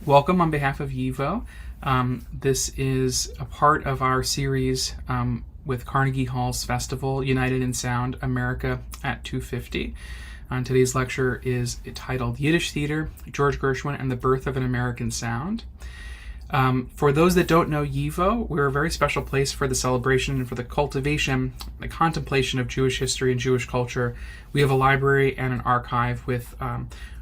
Welcome on behalf of YIVO. This is a part of our series with Carnegie Hall's festival, United in Sound, Amerike at 250. Today's lecture is titled Yiddish Theater, George Gershwin and the Birth of an American Sound. For those that don't know YIVO, we're a very special place for the celebration and for the cultivation, the contemplation of Jewish history and Jewish culture. We have a library and an archive with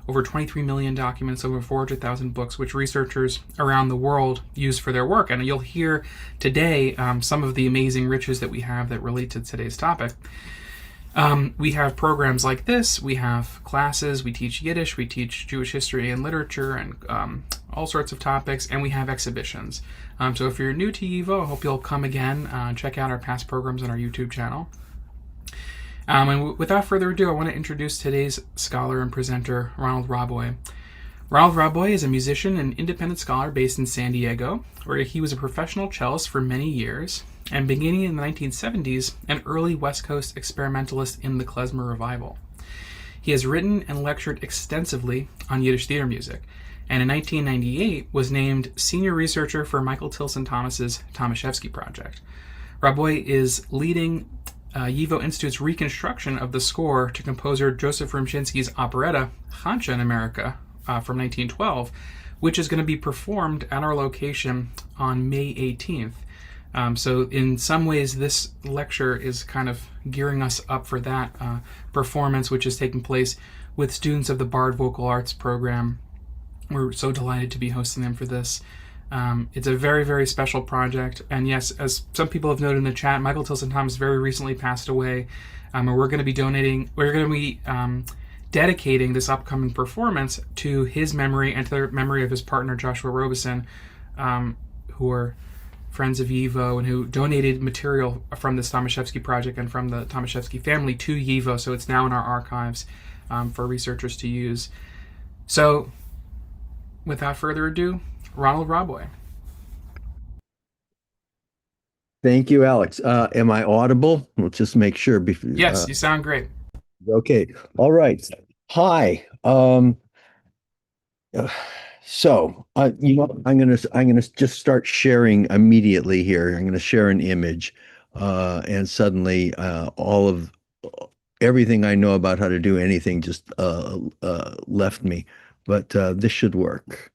over 23 million documents, over 400,000 books, which researchers around the world use for their work. And you'll hear today some of the amazing riches that we have that relate to today's topic. We have programs like this. We have classes. We teach Yiddish. We teach Jewish history and literature and all sorts of topics. And we have exhibitions. So if you're new to YIVO, I hope you'll come again. Check out our past programs on our YouTube channel. And without further ado, I want to introduce today's scholar and presenter, Ronald Robboy. Ronald Robboy is a musician and independent scholar based in San Diego, where he was a professional cellist for many years, and beginning in the 1970s, an early West Coast experimentalist in the klezmer revival. He has written and lectured extensively on Yiddish theater music, and in 1998 was named senior researcher for Michael Tilson Thomas's Thomashefsky project. Robboy is leading YIVO Institute's reconstruction of the score to composer Joseph Rumshinsky's operetta, Khantshe in Amerike, from 1912, which is going to be performed at our location on May 18th. So in some ways, this lecture is kind of gearing us up for that performance, which is taking place with students of the Bard Vocal Arts program. We're so delighted to be hosting them for this. It's a very, very special project. And yes, as some people have noted in the chat, Michael Tilson Thomas very recently passed away. And we're going to be dedicating this upcoming performance to his memory and to the memory of his partner, Joshua Robeson, who are friends of YIVO and who donated material from this Thomashefsky project and from the Thomashefsky family to YIVO. So it's now in our archives for researchers to use. So without further ado, Ronald Robboy. Thank you, Alex. Am I audible? Let's just make sure. Yes, you sound great. Okay. All right. Hi. So I'm gonna just start sharing immediately here. I'm gonna share an image, and suddenly everything I know about how to do anything just left me. But this should work.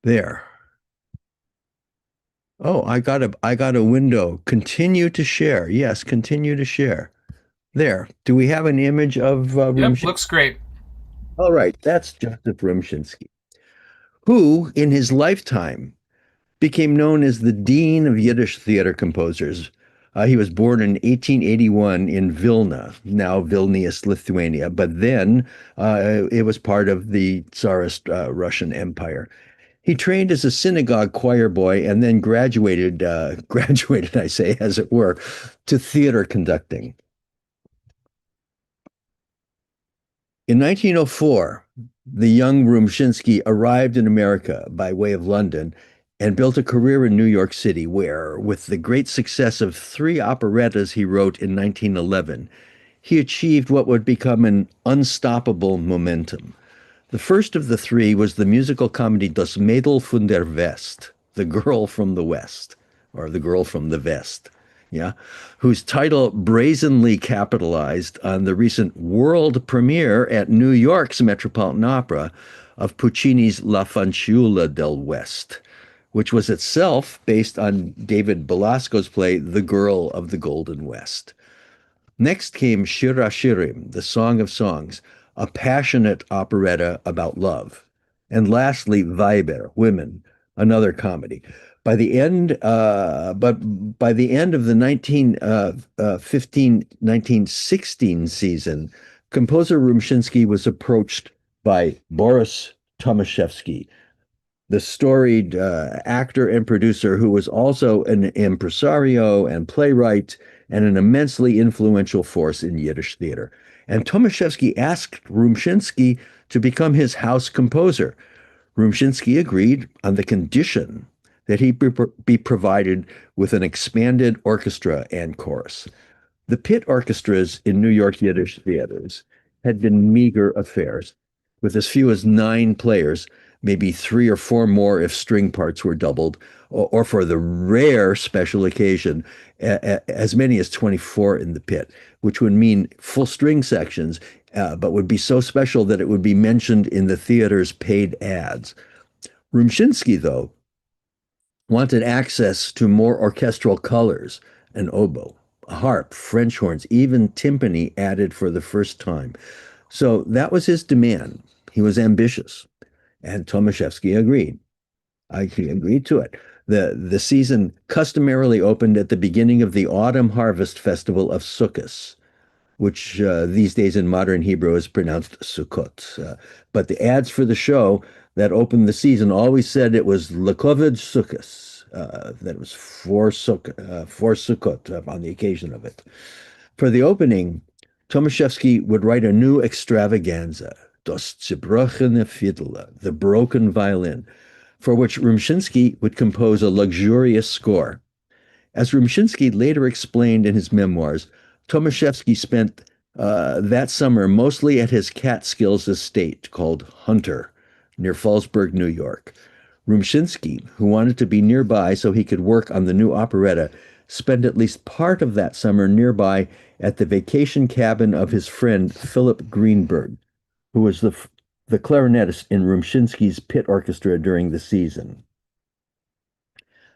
There. Oh, I got a window. Continue to share. Yes, continue to share. There. Do we have an image of Yep, looks great. All right, that's Joseph Rumshinsky, who in his lifetime became known as the Dean of Yiddish theater composers. He was born in 1881 in Vilna, now Vilnius, Lithuania, but then it was part of the Tsarist Russian Empire. He trained as a synagogue choir boy and then graduated, I say, as it were, to theater conducting. In 1904, the young Rumshinsky arrived in America by way of London and built a career in New York City where, with the great success of 3 operettas he wrote in 1911, he achieved what would become an unstoppable momentum. The first of the 3 was the musical comedy Das Mädel von der West, The Girl from the West, or The Girl from the West, yeah, whose title brazenly capitalized on the recent world premiere at New York's Metropolitan Opera of Puccini's La Fanciulla del West, which was itself based on David Belasco's play The Girl of the Golden West. Next came Shir HaShirim, The Song of Songs, a passionate operetta about love. And lastly, Weiber, Women, another comedy. By the end of the 1915-1916 season, composer Rumshinsky was approached by Boris Thomashefsky, the storied actor and producer who was also an impresario and playwright and an immensely influential force in Yiddish theater. And Thomashefsky asked Rumshinsky to become his house composer. Rumshinsky agreed on the condition that he be provided with an expanded orchestra and chorus. The pit orchestras in New York Yiddish theaters had been meager affairs, with as few as 9 players, maybe 3 or 4 more if string parts were doubled, or for the rare special occasion, as many as 24 in the pit, which would mean full string sections, but would be so special that it would be mentioned in the theater's paid ads. Rumshinsky, though, wanted access to more orchestral colors, an oboe, a harp, French horns, even timpani added for the first time. So that was his demand. He was ambitious, and Thomashefsky agreed. He agreed to it. The season customarily opened at the beginning of the autumn harvest festival of Sukkot, which these days in modern Hebrew is pronounced Sukkot. But the ads for the show that opened the season always said it was Lekoved Sukkot, that it was for Sukkot on the occasion of it. For the opening, Thomashefsky would write a new extravaganza, Das zerbrochene Fiddle, the broken violin, for which Rumshinsky would compose a luxurious score. As Rumshinsky later explained in his memoirs, Thomashefsky spent that summer mostly at his Catskills estate called Hunter, near Fallsburg, New York. Rumshinsky, who wanted to be nearby so he could work on the new operetta, spent at least part of that summer nearby at the vacation cabin of his friend Philip Greenberg, who was the clarinetist in Rumshinsky's pit orchestra during the season.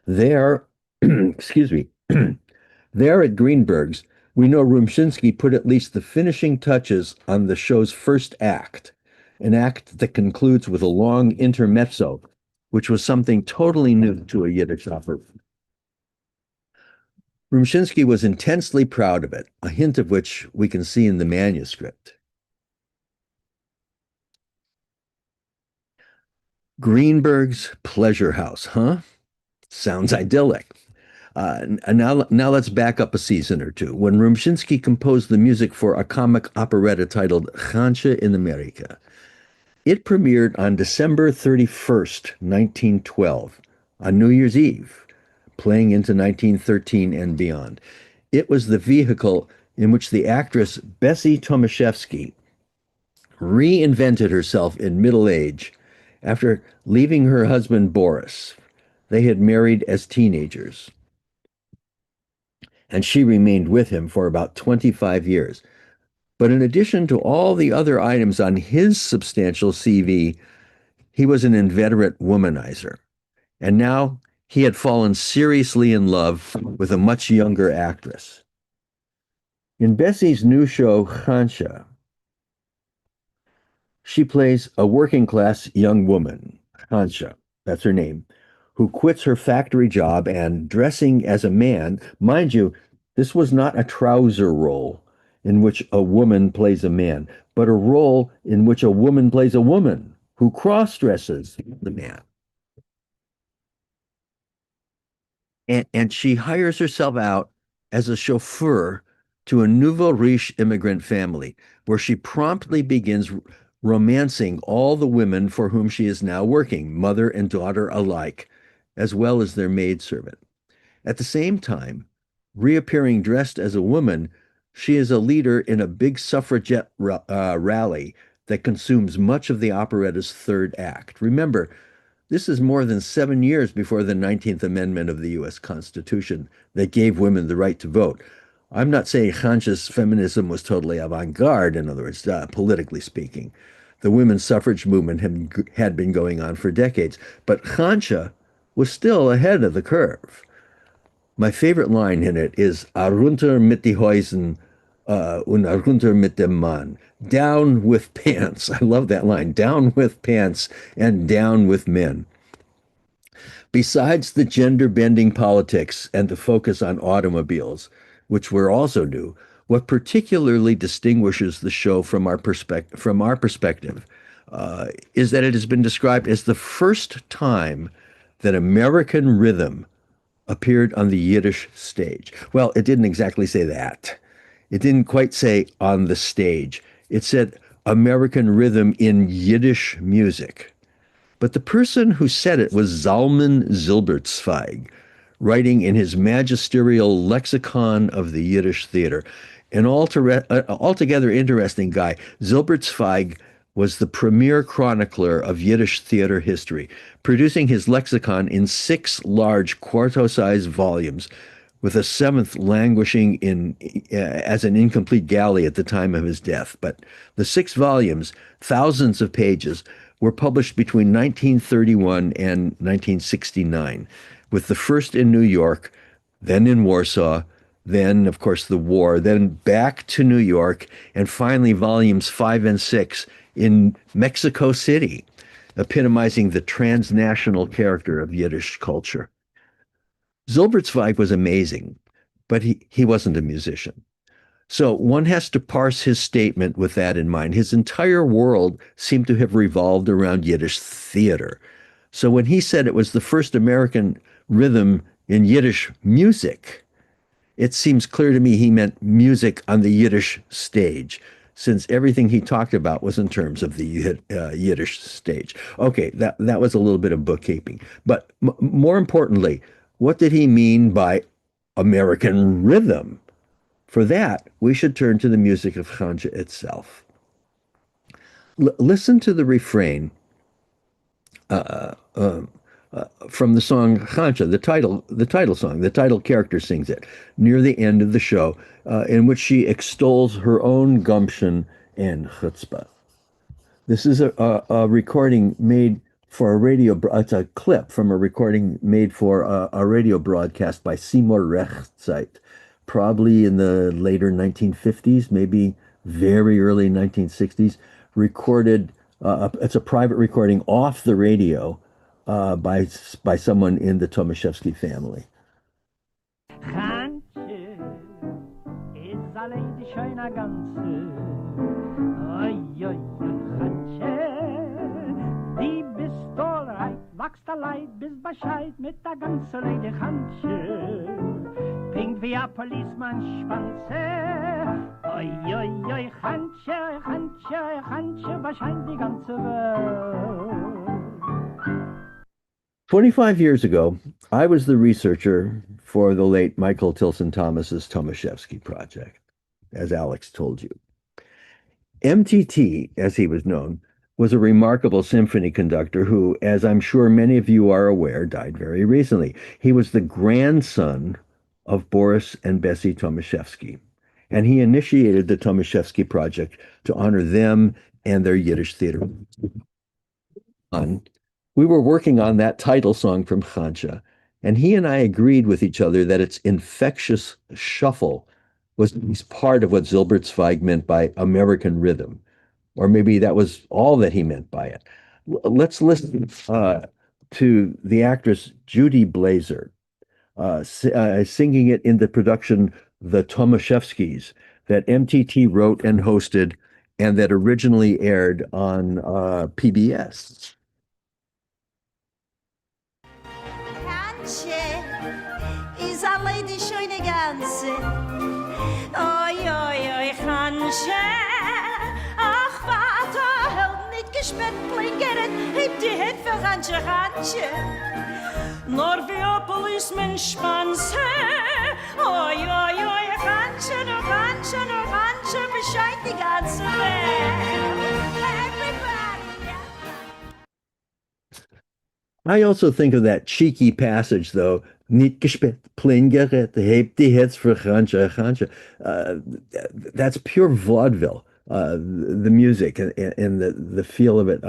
There, excuse me, there at Greenberg's, we know Rumshinsky put at least the finishing touches on the show's first act, an act that concludes with a long intermezzo, which was something totally new to a Yiddish opera. Rumshinsky was intensely proud of it, a hint of which we can see in the manuscript. Greenberg's Pleasure House, huh? Sounds idyllic. Now let's back up a season or two. When Rumshinsky composed the music for a comic operetta titled Khantshe in Amerike, it premiered on December 31st, 1912, on New Year's Eve, playing into 1913 and beyond. It was the vehicle in which the actress Bessie Thomashefsky reinvented herself in middle age after leaving her husband Boris. They had married as teenagers, and she remained with him for about 25 years. But in addition to all the other items on his substantial CV, he was an inveterate womanizer. And now he had fallen seriously in love with a much younger actress. In Bessie's new show, Khantshe, she plays a working-class young woman, Khantshe, that's her name, who quits her factory job and, dressing as a man, mind you, this was not a trouser role in which a woman plays a man, but a role in which a woman plays a woman who cross-dresses the man. And she hires herself out as a chauffeur to a nouveau riche immigrant family, where she promptly begins romancing all the women for whom she is now working, mother and daughter alike, as well as their maidservant. At the same time, reappearing dressed as a woman, she is a leader in a big suffragette rally that consumes much of the operetta's third act. Remember, this is more than 7 years before the 19th Amendment of the U.S. Constitution that gave women the right to vote. I'm not saying Khantshe's feminism was totally avant-garde, in other words, politically speaking. The women's suffrage movement had been going on for decades, but Khantshe was still ahead of the curve. My favorite line in it is "Arunter mit die Häusen und arunter mit dem Mann." Down with pants. I love that line. Down with pants and down with men. Besides the gender-bending politics and the focus on automobiles, which were also new, what particularly distinguishes the show from our perspective is that it has been described as the first time that American rhythm appeared on the Yiddish stage. Well, it didn't exactly say that. It didn't quite say on the stage. It said American rhythm in Yiddish music. But the person who said it was Zalman Zilbertzweig, writing in his magisterial lexicon of the Yiddish theater. An altogether interesting guy. Zilbertzweig was the premier chronicler of Yiddish theater history, producing his lexicon in 6 large quarto-sized volumes, with a seventh languishing in as an incomplete galley at the time of his death. But the 6 volumes, thousands of pages, were published between 1931 and 1969, with the first in New York, then in Warsaw, then, of course, the war, then back to New York, and finally volumes 5 and 6 in Mexico City, epitomizing the transnational character of Yiddish culture. Zilbertzweig was amazing, but he wasn't a musician. So one has to parse his statement with that in mind. His entire world seemed to have revolved around Yiddish theater. So when he said it was the first American rhythm in Yiddish music, it seems clear to me he meant music on the Yiddish stage, since everything he talked about was in terms of the Yiddish stage. Okay, that was a little bit of bookkeeping. But more importantly, what did he mean by American rhythm? For that, we should turn to the music of Khantshe itself. Listen to the refrain from the song Khantshe, the title song. The title character sings it near the end of the show, in which she extols her own gumption and chutzpah. This is a recording made for a radio. It's a clip from a recording made for a radio broadcast by Seymour Rechtzeit, probably in the later 1950s, maybe very early 1960s. Recorded. It's a private recording off the radio by someone in the Thomashefsky family. Khantshe is allein die schöne Ganze. Oi, oi, oi, Khantsche, die bist allright, wachst allein, bist Bescheid mit der ganzen Lady Khantsche. Pink wie a Policeman Schwanze. Oi, oi, oi, Khantsche, Khantsche, Khantsche, wahrscheinlich die ganze Welt. 25 years ago, I was the researcher for the late Michael Tilson Thomas's Thomashefsky project, as Alex told you. MTT, as he was known, was a remarkable symphony conductor who, as I'm sure many of you are aware, died very recently. He was the grandson of Boris and Bessie Thomashefsky, and he initiated the Thomashefsky project to honor them and their Yiddish theater. We were working on that title song from Khantshe, and he and I agreed with each other that its infectious shuffle was at least part of what Zilbertzweig meant by American rhythm, or maybe that was all that he meant by it. Let's listen to the actress Judy Blazer singing it in the production The Thomashefskys that MTT wrote and hosted and that originally aired on PBS. Is a lady schöne Ganze. Oi, oi, oi, Khantsche. Ach, Vater, held nicht gesperrt, klingeret, heb die Hit für Khantsche, Khantsche. Nor wie a Policeman Schwanze. Oi, oi, oi, Khantsche, no Khantsche, no Khantsche, bescheid die ganze Welt. I also think of that cheeky passage, though. Nicht gesperrt, plain gerät, hebt die Hits für Khantsche, Khantsche. That's pure vaudeville. The music and the feel of it.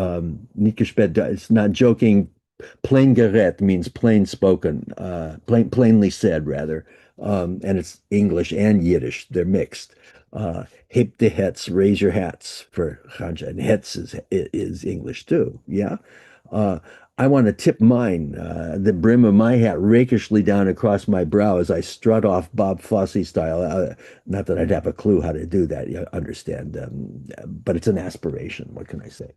Nicht gesperrt, it's not joking. Plain gerät means plain spoken, plainly said, rather. And it's English and Yiddish. They're mixed. Hebt die Hits, raise your hats for Khantsche. And Hits is English, too. Yeah? I want to tip mine, the brim of my hat rakishly down across my brow as I strut off Bob Fosse style. Not that I'd have a clue how to do that, you understand, but it's an aspiration. What can I say?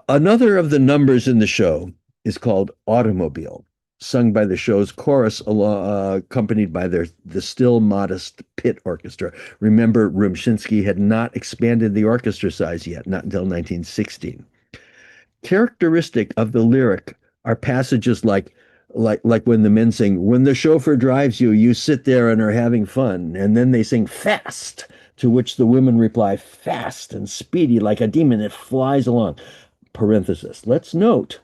Another of the numbers in the show is called Automobile, sung by the show's chorus, accompanied by the still modest pit orchestra. Remember, Rumshinsky had not expanded the orchestra size yet, not until 1916. Characteristic of the lyric are passages like, like when the men sing, when the chauffeur drives you, you sit there and are having fun. And then they sing fast, to which the women reply, fast and speedy, like a demon that flies along. Parenthesis. Let's note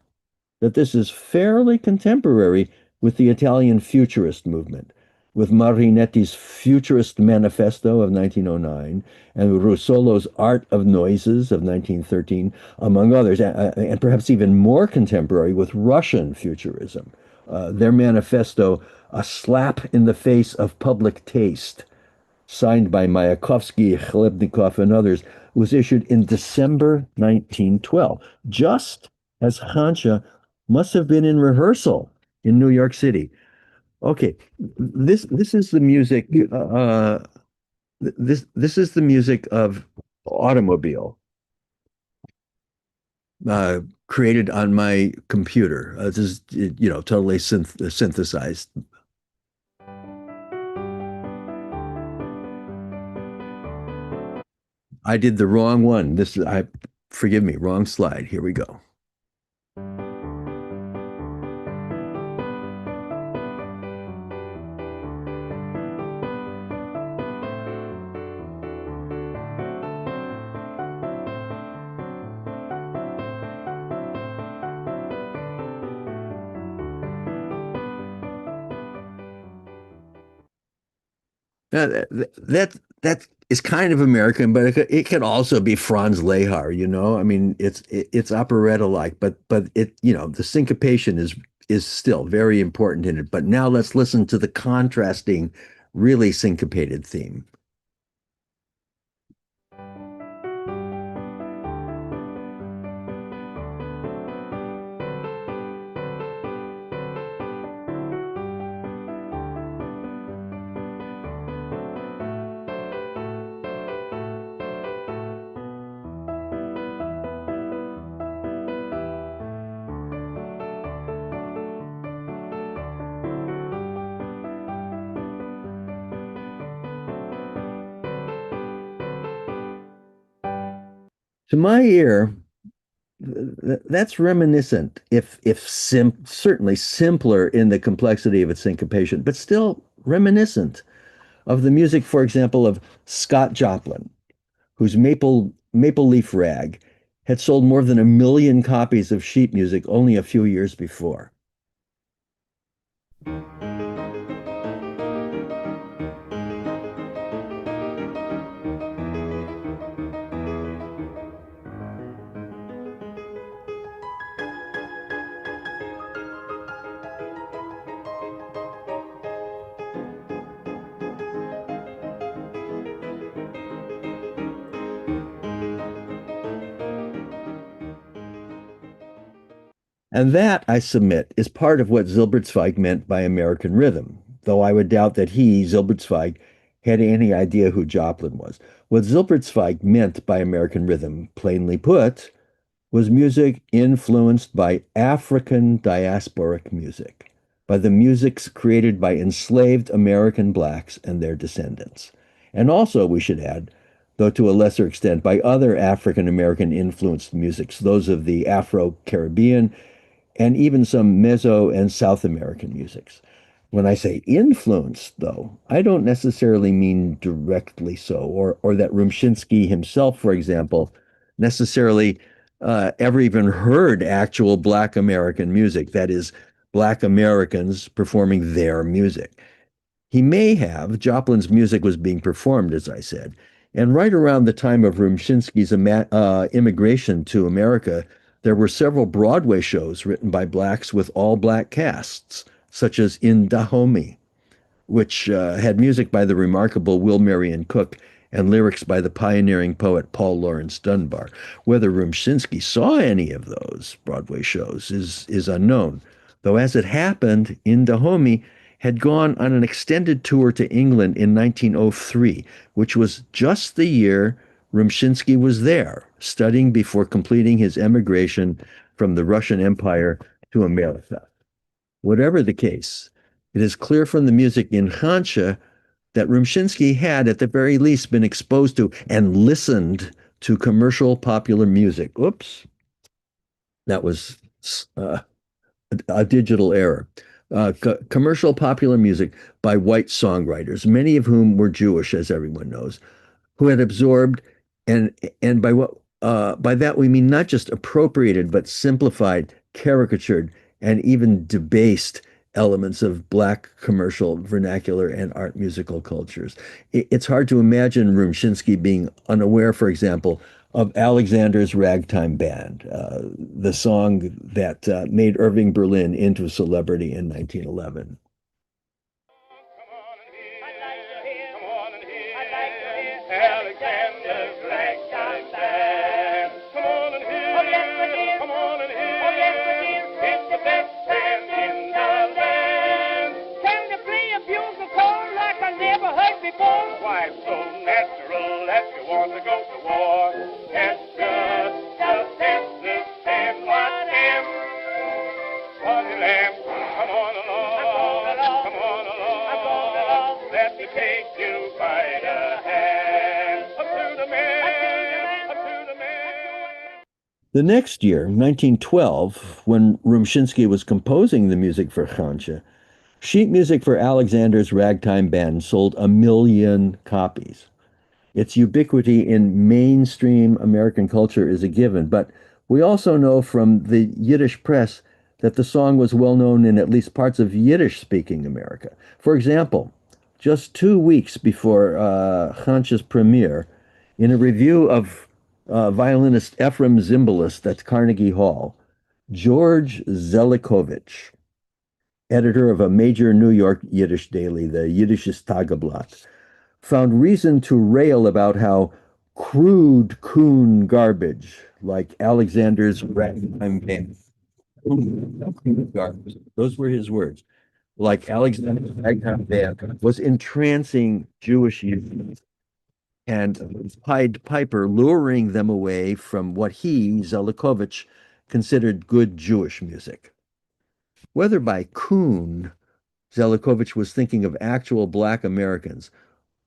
that this is fairly contemporary with the Italian futurist movement, with Marinetti's Futurist Manifesto of 1909 and Russolo's Art of Noises of 1913, among others, and perhaps even more contemporary with Russian futurism. Their manifesto, A Slap in the Face of Public Taste, signed by Mayakovsky, Khlebnikov, and others, was issued in December 1912, just as Khantshe must have been in rehearsal in New York City. Okay, this is the music. This is the music of Automobile, created on my computer. This is totally synthesized. I did the wrong one. Forgive me, wrong slide. Here we go. That is kind of American, but it could also be Franz Lehar, you know. I mean, it's operetta-like, but the syncopation is still very important in it. But now let's listen to the contrasting, really syncopated theme. To my ear, that's reminiscent, if certainly simpler in the complexity of its syncopation, but still reminiscent of the music, for example, of Scott Joplin, whose Maple Leaf Rag had sold more than 1 million copies of sheet music only a few years before. And that, I submit, is part of what Zilbertzweig meant by American rhythm, though I would doubt that he, Zilbertzweig, had any idea who Joplin was. What Zilbertzweig meant by American rhythm, plainly put, was music influenced by African diasporic music, by the musics created by enslaved American blacks and their descendants. And also, we should add, though to a lesser extent, by other African American influenced musics, those of the Afro-Caribbean and even some Meso and South American musics. When I say influenced, though, I don't necessarily mean directly so, or that Rumshinsky himself, for example, necessarily ever even heard actual Black American music, that is, Black Americans performing their music. He may have. Joplin's music was being performed, as I said. And right around the time of Rumshinsky's immigration to America, there were several Broadway shows written by blacks with all black casts, such as In Dahomey, which had music by the remarkable Will Marion Cook and lyrics by the pioneering poet Paul Laurence Dunbar. Whether Rumshinsky saw any of those Broadway shows is unknown, though as it happened, In Dahomey had gone on an extended tour to England in 1903, which was just the year Rumshinsky was there, studying before completing his emigration from the Russian Empire to America. Whatever the case, it is clear from the music in Khantshe that Rumshinsky had, at the very least, been exposed to and listened to commercial popular music. Oops, that was a digital error. commercial popular music by white songwriters, many of whom were Jewish, as everyone knows, who had absorbed and by that we mean not just appropriated, but simplified, caricatured, and even debased elements of Black commercial vernacular and art musical cultures. It's hard to imagine Rumshinsky being unaware, for example, of Alexander's Ragtime Band, the song that made Irving Berlin into a celebrity in 1911. Why, it's so natural that you want to go to war. It's just business and what am. Honey lamb, come on along, come on along. Let me take you by the hand. Up to the man, up to the man. The next year, 1912, when Rumshinsky was composing the music for Khantshe, sheet music for Alexander's Ragtime Band sold 1 million copies. Its ubiquity in mainstream American culture is a given, but we also know from the Yiddish press that the song was well known in at least parts of Yiddish-speaking America. For example, just 2 weeks before Khantshe's premiere, in a review of violinist Ephraim Zimbalist at Carnegie Hall, George Zelikovic, editor of a major New York Yiddish daily, the Yiddisches Tageblatt, found reason to rail about how crude coon garbage, like Alexander's Ragtime Band, garbage, those were his words, like Alexander's Ragtime Band, was entrancing Jewish youth and Pied Piper luring them away from what he, Zelikovic, considered good Jewish music. Whether by coon Zelikovic was thinking of actual Black Americans,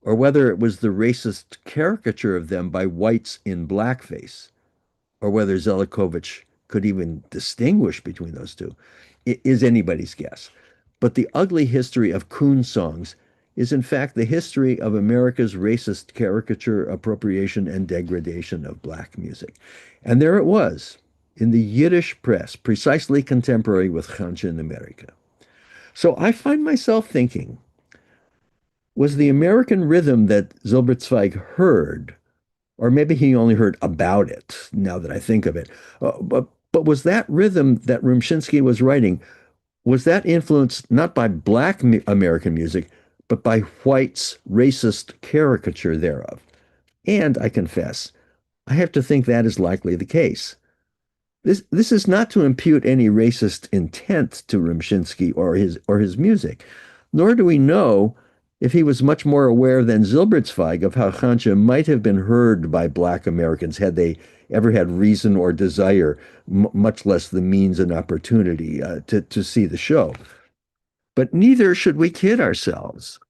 or whether it was the racist caricature of them by whites in blackface, or whether Zelikovic could even distinguish between those two, is anybody's guess. But the ugly history of coon songs is in fact the history of America's racist caricature, appropriation, and degradation of Black music. And there it was, in the Yiddish press, precisely contemporary with Khantshe in Amerike. So I find myself thinking, was the American rhythm that Zilbertzweig heard, or maybe he only heard about it, now that I think of it, but was that rhythm that Rumshinsky was writing, was that influenced not by Black American music, but by whites' racist caricature thereof? And I confess, I have to think that is likely the case. This is not to impute any racist intent to Rumshinsky or his music, nor do we know if he was much more aware than Zilbertzweig of how Khantshe might have been heard by Black Americans had they ever had reason or desire, much less the means and opportunity to see the show. But neither should we kid ourselves.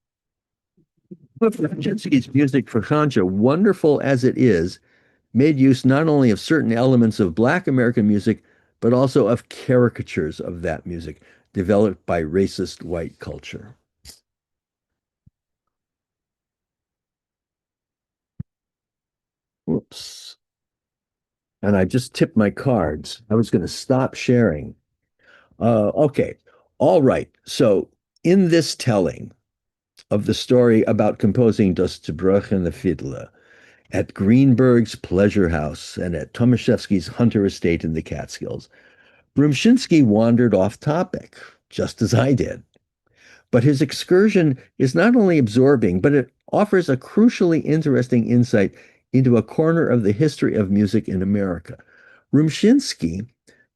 Rumshinsky's music for Khantshe, wonderful as it is, made use not only of certain elements of Black American music, but also of caricatures of that music developed by racist white culture. Whoops. And I just tipped my cards. I was going to stop sharing. Okay. All right. So in this telling of the story about composing Das Zerbrochene Fiddle at Greenberg's Pleasure House and at Thomashefsky's Hunter Estate in the Catskills, Rumshinsky wandered off topic, just as I did. But his excursion is not only absorbing, but it offers a crucially interesting insight into a corner of the history of music in America. Rumshinsky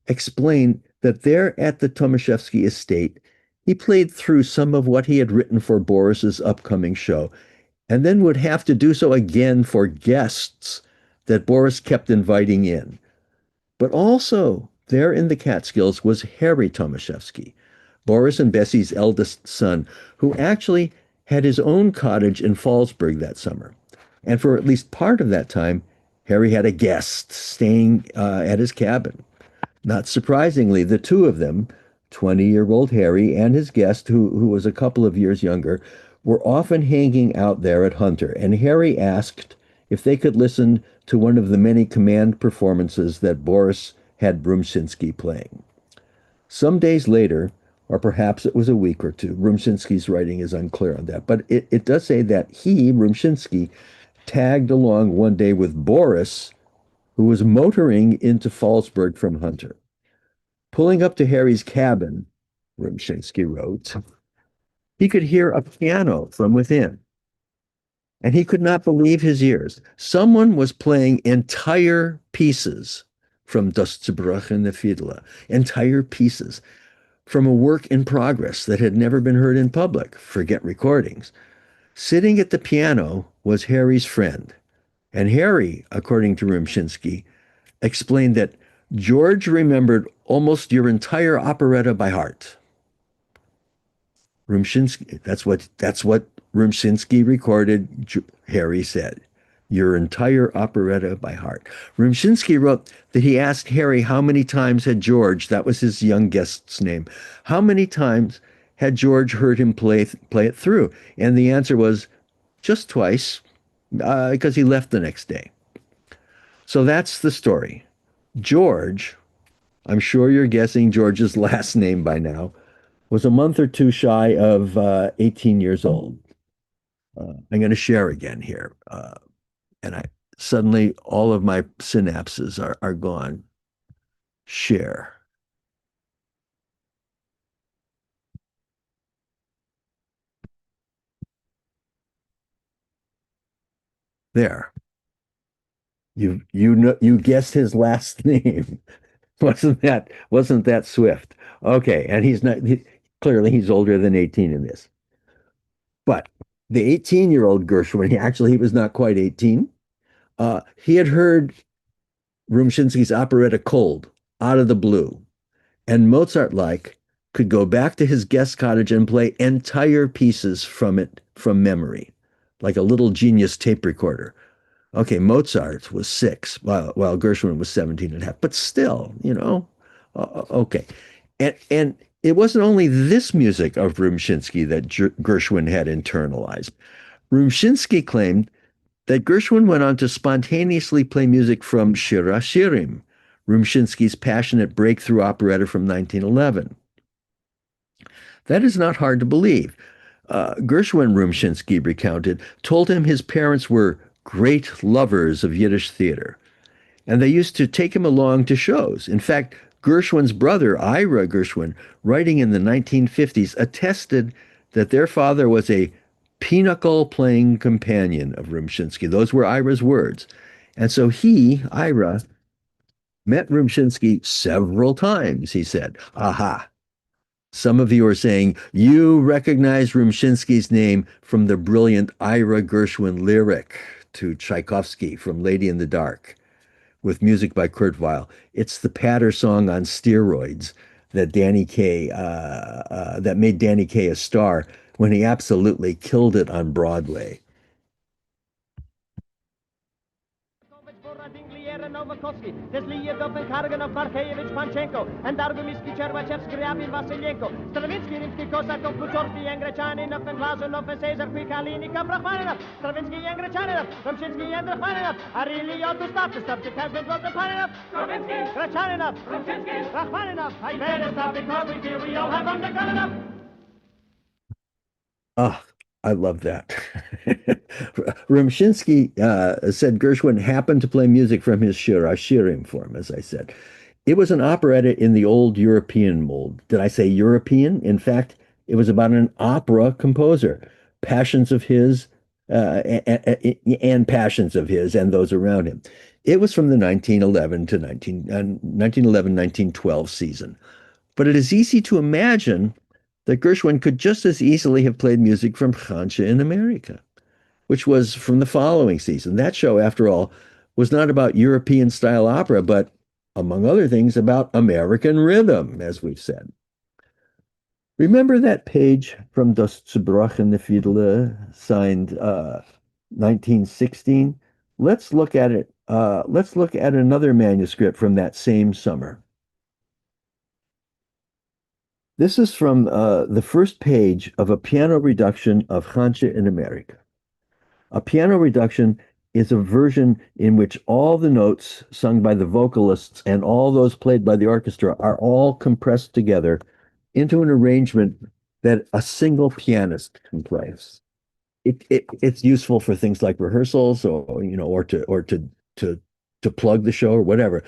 explained that there at the Thomashefsky estate, he played through some of what he had written for Boris's upcoming show, and then would have to do so again for guests that Boris kept inviting in. But also, there in the Catskills was Harry Thomashefsky, Boris and Bessie's eldest son, who actually had his own cottage in Fallsburg that summer. And for at least part of that time, Harry had a guest staying at his cabin. Not surprisingly, the two of them, 20-year-old Harry and his guest, who was a couple of years younger, were often hanging out there at Hunter, and Harry asked if they could listen to one of the many command performances that Boris had Rumshinsky playing. Some days later, or perhaps it was a week or two, Rumshinsky's writing is unclear on that, but it does say that he, Rumshinsky, tagged along one day with Boris, who was motoring into Fallsburg from Hunter. Pulling up to Harry's cabin, Rumshinsky wrote, he could hear a piano from within, and he could not believe his ears. Someone was playing entire pieces from Das zerbrochene Fiedler, entire pieces from a work in progress that had never been heard in public, forget recordings. Sitting at the piano was Harry's friend, and Harry, according to Rumshinsky, explained that George remembered almost your entire operetta by heart. Rumshinsky, that's what Rumshinsky recorded, Harry said. Your entire operetta by heart. Rumshinsky wrote that he asked Harry how many times had George, that was his young guest's name, how many times had George heard him play it through? And the answer was just twice, because he left the next day. So that's the story. George, I'm sure you're guessing George's last name by now, was a month or two shy of 18 years old. I'm going to share again here. And suddenly all of my synapses are gone. Share. There. You guessed his last name. Wasn't that swift? Okay, and clearly he's older than 18 in this. But the 18-year-old Gershwin, he was not quite 18. He had heard Rumshinsky's operetta Cold out of the blue, and Mozart-like could go back to his guest cottage and play entire pieces from it from memory, like a little genius tape recorder. Okay, Mozart was 6, while Gershwin was 17 and a half, but still, okay. And it wasn't only this music of Rumshinsky that Gershwin had internalized. Rumshinsky claimed that Gershwin went on to spontaneously play music from Shir HaShirim, Rumshinsky's passionate breakthrough operetta from 1911. That is not hard to believe. Gershwin, Rumshinsky recounted, told him his parents were great lovers of Yiddish theater, and they used to take him along to shows. In fact, Gershwin's brother, Ira Gershwin, writing in the 1950s, attested that their father was a pinochle-playing companion of Rumshinsky. Those were Ira's words. And so Ira, met Rumshinsky several times, he said. Aha. Some of you are saying, you recognize Rumshinsky's name from the brilliant Ira Gershwin lyric to Tchaikovsky from Lady in the Dark, with music by Kurt Weill. It's the patter song on steroids that that made Danny Kaye a star when he absolutely killed it on Broadway. Novakovsky, Tesliedov and Karganov, Markevich, Panchenko, and Dargumisky, Chervachevsky, Ryabin, Vasilenko, Stravinsky, Rimsky, Kosakov, Kuchorski, Yangrachanov, and Glazunov, and Cesar Kvikalinikov, Rachmaninov, Stravinsky, Yangrachanov, Rumshinsky, and Rachmaninov. I really ought to stop. The subject has been brought upon enough. Stravinsky, Rachmaninov, Rumshinsky, Rachmaninov. I better stop because we feel we all have undergone enough. Ah. I love that. Rumshinsky said Gershwin happened to play music from his Shir HaShirim form, as I said. It was an operetta in the old European mold. Did I say European? In fact, it was about an opera composer, passions of his and passions of his and those around him. It was from the 1911-1912 season. But it is easy to imagine that Gershwin could just as easily have played music from Khantshe in Amerike, which was from the following season. That show, after all, was not about European-style opera, but, among other things, about American rhythm, as we've said. Remember that page from Das zerbrochene Fiedler, signed 1916? Let's look at it. Let's look at another manuscript from that same summer. This is from the first page of a piano reduction of Khantshe in Amerike. A piano reduction is a version in which all the notes sung by the vocalists and all those played by the orchestra are all compressed together into an arrangement that a single pianist can play. It's useful for things like rehearsals or to plug the show or whatever.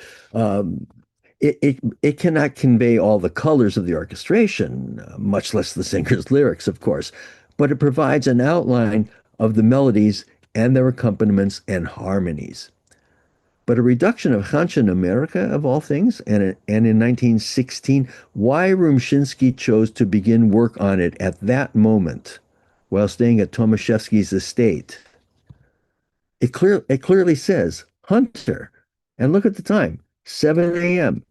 It cannot convey all the colors of the orchestration, much less the singer's lyrics, of course, but it provides an outline of the melodies and their accompaniments and harmonies. But a reduction of Khantshe in Amerike, of all things, and in 1916, why Rumshinsky chose to begin work on it at that moment while staying at Thomashefsky's estate. It clearly says Hunter, and look at the time, 7 a.m.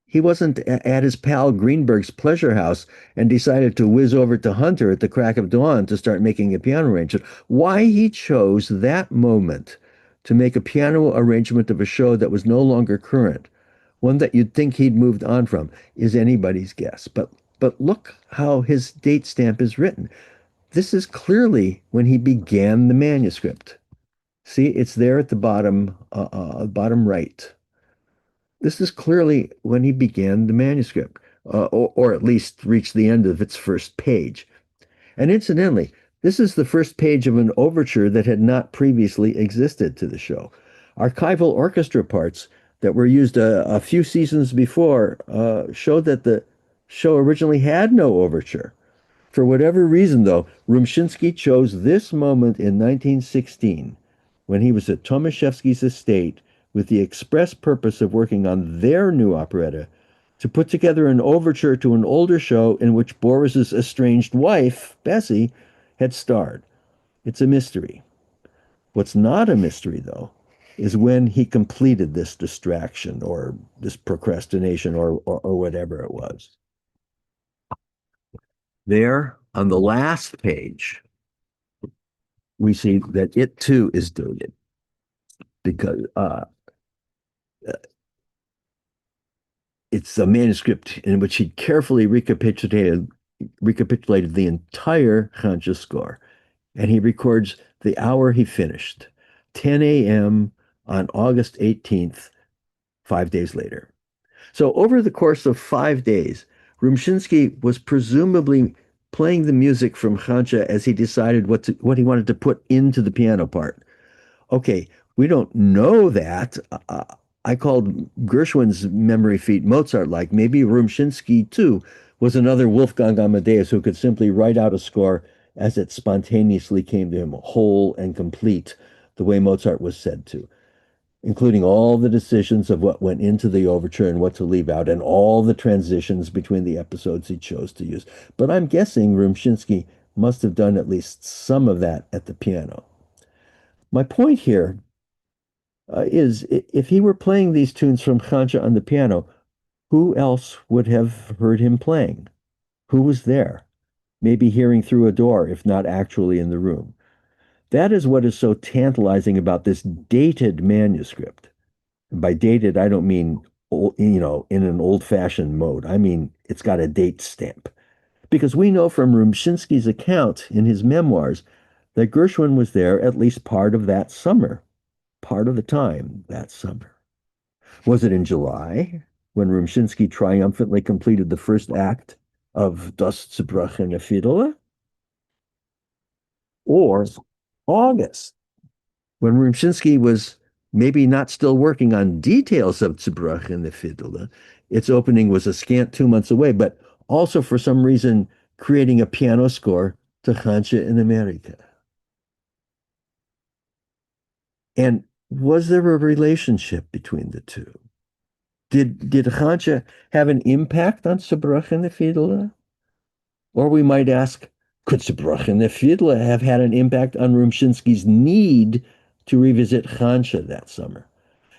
He wasn't at his pal Greenberg's pleasure house and decided to whiz over to Hunter at the crack of dawn to start making a piano arrangement. Why he chose that moment to make a piano arrangement of a show that was no longer current, one that you'd think he'd moved on from, is anybody's guess. But look how his date stamp is written. This is clearly when he began the manuscript. See, it's there at the bottom right. This is clearly when he began the manuscript, or at least reached the end of its first page. And incidentally, this is the first page of an overture that had not previously existed to the show. Archival orchestra parts that were used a few seasons before showed that the show originally had no overture. For whatever reason, though, Rumshinsky chose this moment in 1916, when he was at Thomashefsky's estate, with the express purpose of working on their new operetta, to put together an overture to an older show in which Boris's estranged wife, Bessie, had starred. It's a mystery. What's not a mystery, though, is when he completed this distraction or this procrastination or whatever it was. There, on the last page, we see that it too is dated because it's a manuscript in which he carefully recapitulated the entire Khantshe score, and he records the hour he finished, 10 a.m. on August 18th, 5 days later. So over the course of 5 days, Rumshinsky was presumably playing the music from Khantshe as he decided what he wanted to put into the piano part. Okay, we don't know that. I called Gershwin's memory feat Mozart-like. Maybe Rumshinsky, too, was another Wolfgang Amadeus who could simply write out a score as it spontaneously came to him, whole and complete, the way Mozart was said to, including all the decisions of what went into the overture and what to leave out, and all the transitions between the episodes he chose to use. But I'm guessing Rumshinsky must have done at least some of that at the piano. My point here is if he were playing these tunes from Khantshe on the piano, who else would have heard him playing? Who was there? Maybe hearing through a door, if not actually in the room. That is what is so tantalizing about this dated manuscript. And by dated, I don't mean, in an old-fashioned mode. I mean, it's got a date stamp. Because we know from Rumshinsky's account in his memoirs that Gershwin was there at least part of that summer, part of the time that summer. Was it in July, when Rumshinsky triumphantly completed the first act of Das Zerbrochene Fiedele? Or August, when Rumshinsky was maybe not still working on details of Zerbrochene Fiedele? Its opening was a scant 2 months away, but also for some reason creating a piano score to Khantshe in Amerike. And was there a relationship between the two? Did Khantshe have an impact on Zerbrochene Fiedele? Or we might ask, could Zerbrochene Fiedele have had an impact on Rumshinsky's need to revisit Khantshe that summer?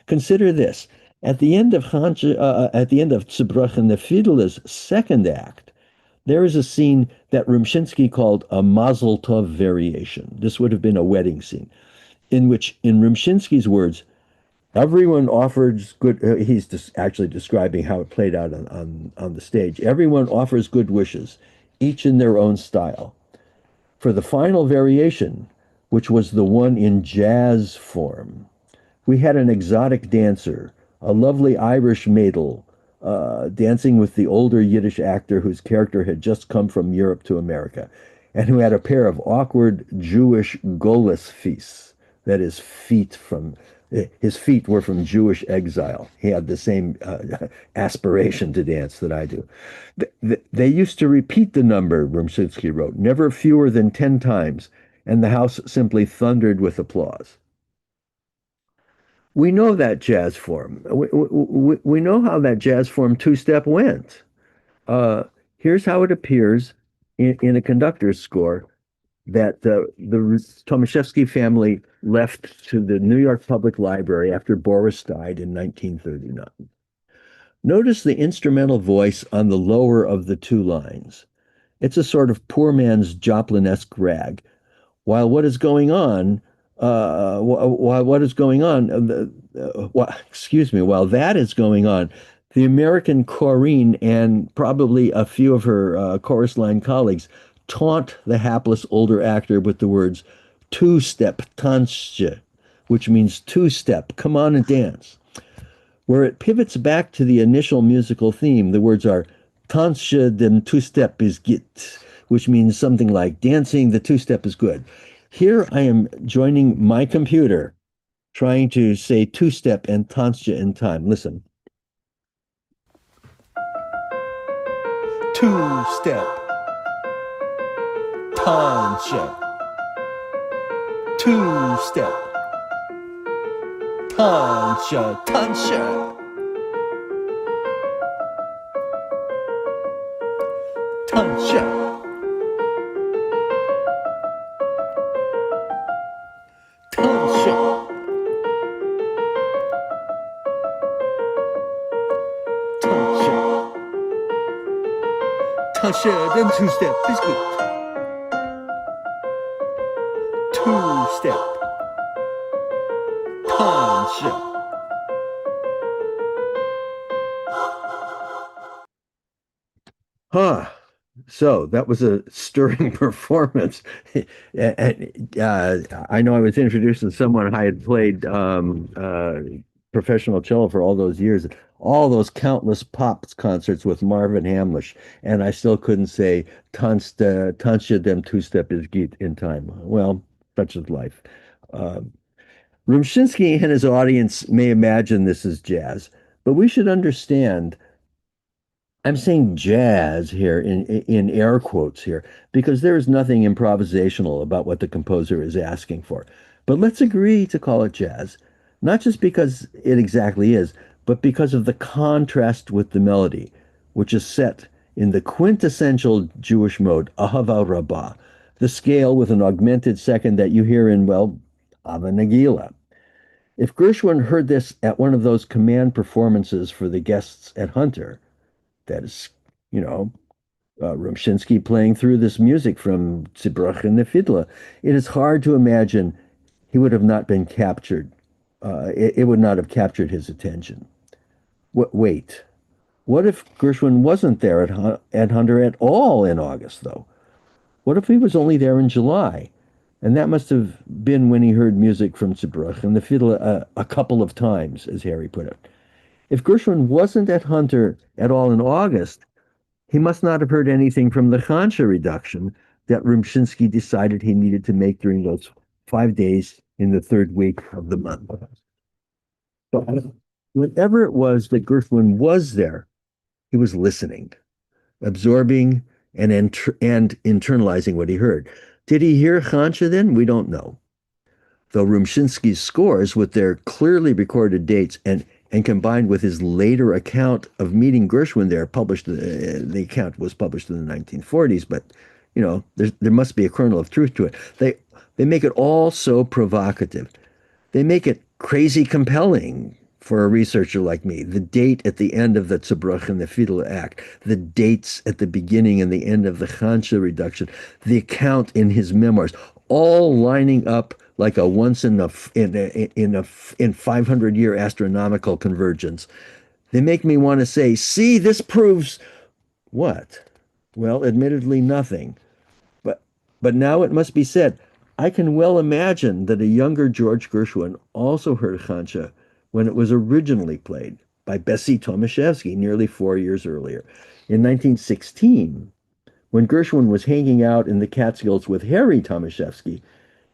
Consider this: at the end of Zerbrochene Fiedele's second act, there is a scene that Rumshinsky called a Mazel Tov variation. This would have been a wedding scene, in which, in Rumshinsky's words, Everyone offers good. He's just actually describing how it played out on the stage. Everyone offers good wishes, each in their own style. For the final variation, which was the one in jazz form, we had an exotic dancer, a lovely Irish maidel, dancing with the older Yiddish actor whose character had just come from Europe to America, and who had a pair of awkward Jewish golus feet. That is, feet from his feet were from Jewish exile. He had the same aspiration to dance that I do. They used to repeat the number, Rumshinsky wrote, never fewer than 10 times, and the house simply thundered with applause. We know that jazz form. We know how that jazz form two-step went. Here's how it appears in a conductor's score that the Thomashefsky family left to the New York Public Library after Boris died in 1939. Notice the instrumental voice on the lower of the two lines. It's a sort of poor man's Joplin-esque rag. While what is going on, while that is going on, the American Corinne and probably a few of her chorus line colleagues taunt the hapless older actor with the words two-step Khantshe, which means two-step, come on and dance. Where it pivots back to the initial musical theme, the words are Khantshe dem two-step is git, which means something like dancing the two-step is good. Here I am joining my computer, trying to say two-step and Khantshe in time. Listen. Two-step, Khantshe. Two-step, Khantshe, Khantshe. Khantshe. Khantshe, then two-step is good. Two-step, Khantshe. So that was a stirring performance. And, I know I was introducing someone I had played professional cello for all those years, all those countless pop concerts with Marvin Hamlish, and I still couldn't say Tanzia dem two-step is geht in time. Well, such is life. Rumshinsky and his audience may imagine this is jazz, but we should understand I'm saying jazz here in air quotes here because there is nothing improvisational about what the composer is asking for. But let's agree to call it jazz, not just because it exactly is, but because of the contrast with the melody, which is set in the quintessential Jewish mode, Ahava Rabbah, the scale with an augmented second that you hear in, well, Ava Nagila. If Gershwin heard this at one of those command performances for the guests at Hunter, that is, Rumshinsky playing through this music from Zibruch and the Fiddler, it is hard to imagine he would have not been captured. It would not have captured his attention. Wait, what if Gershwin wasn't there at Hunter at all in August, though? What if he was only there in July? And that must have been when he heard music from Zibruch and the Fiddler a couple of times, as Harry put it. If Gershwin wasn't at Hunter at all in August, he must not have heard anything from the Khantshe reduction that Rumshinsky decided he needed to make during those 5 days in the third week of the month. But whenever it was that Gershwin was there, he was listening, absorbing and internalizing what he heard. Did he hear Khantshe then? We don't know. Though Rumshinsky's scores, with their clearly recorded dates and combined with his later account of meeting Gershwin there, the account was published in the 1940s, but there must be a kernel of truth to it. They make it all so provocative. They make it crazy compelling for a researcher like me. The date at the end of the Zibruch and the Fiddler act, the dates at the beginning and the end of the Khantshe reduction, the account in his memoirs, all lining up like a once in 500-year astronomical convergence. They make me want to say, see, this proves what? Well, admittedly, nothing. But but now it must be said, I can well imagine that a younger George Gershwin also heard Khantshe when it was originally played by Bessie Thomashefsky nearly 4 years earlier. In 1916, when Gershwin was hanging out in the Catskills with Harry Thomashefsky,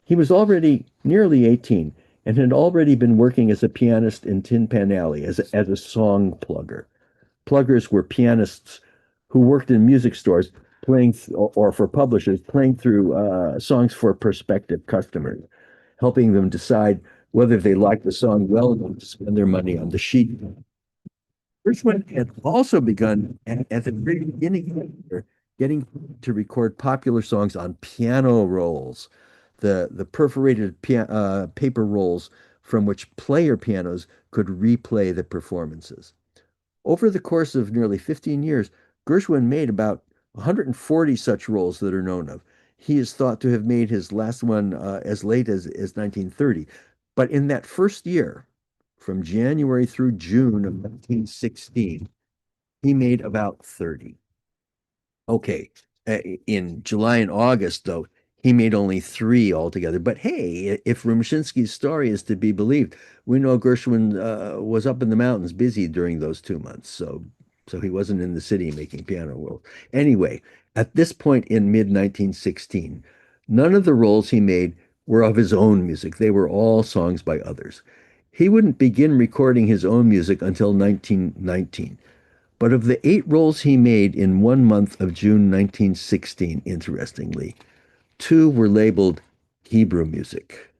he was already nearly 18 and had already been working as a pianist in Tin Pan Alley as a song plugger. Pluggers were pianists who worked in music stores or for publishers playing through songs for prospective customers, helping them decide whether they liked the song well enough to spend their money on the sheet. Gershwin had also begun at the very beginning of the year getting to record popular songs on piano rolls, the perforated paper rolls from which player pianos could replay the performances. Over the course of nearly 15 years, Gershwin made about 140 such rolls that are known of. He is thought to have made his last one as late as 1930. But in that first year, from January through June of 1916, he made about 30. Okay, in July and August, though, he made only 3 altogether. But hey, if Rumshinsky's story is to be believed, we know Gershwin was up in the mountains busy during those 2 months. So he wasn't in the city making piano rolls. Anyway, at this point in mid-1916, none of the rolls he made were of his own music. They were all songs by others. He wouldn't begin recording his own music until 1919. But of the 8 rolls he made in 1 month of June 1916, interestingly, 2 were labeled Hebrew music.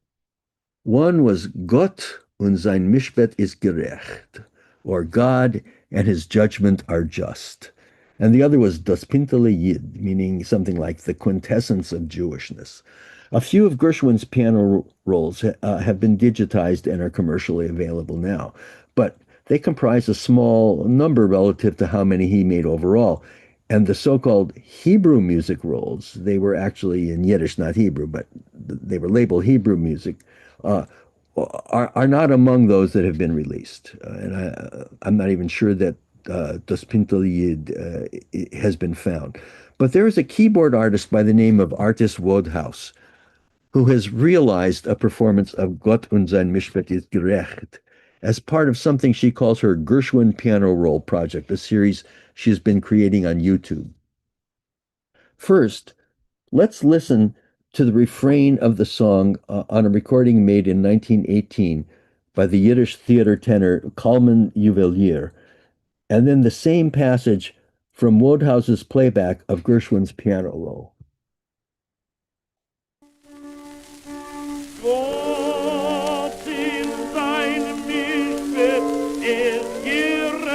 One was Gott und sein Mishpat ist gerecht, or God and his judgment are just. And the other was Das Pintele Yid, meaning something like the quintessence of Jewishness. A few of Gershwin's piano rolls have been digitized and are commercially available now, but they comprise a small number relative to how many he made overall. And the so-called Hebrew music rolls, they were actually in Yiddish, not Hebrew, but they were labeled Hebrew music, are not among those that have been released. I'm not even sure that Das Pintele Yid has been found. But there is a keyboard artist by the name of Artis Wodehouse who has realized a performance of Gott und sein Mishpat ist gerecht as part of something she calls her Gershwin Piano Roll Project, a series she's been creating on YouTube. First, let's listen to the refrain of the song on a recording made in 1918 by the Yiddish theater tenor Kalman Juwelier, and then the same passage from Wodehouse's playback of Gershwin's piano roll. Gott in seinem Mishpat ist gerecht.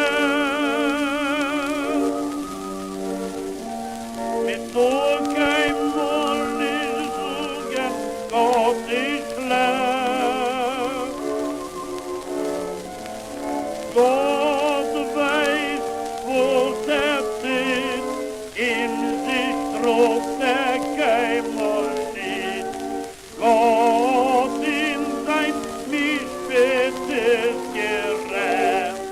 Mit so kein Mord ist sogar Gott ist schlecht. Gott weiß, wo der sitzt, in sich trug der kein Mord steht. Gott in sein Mishpat ist gerecht.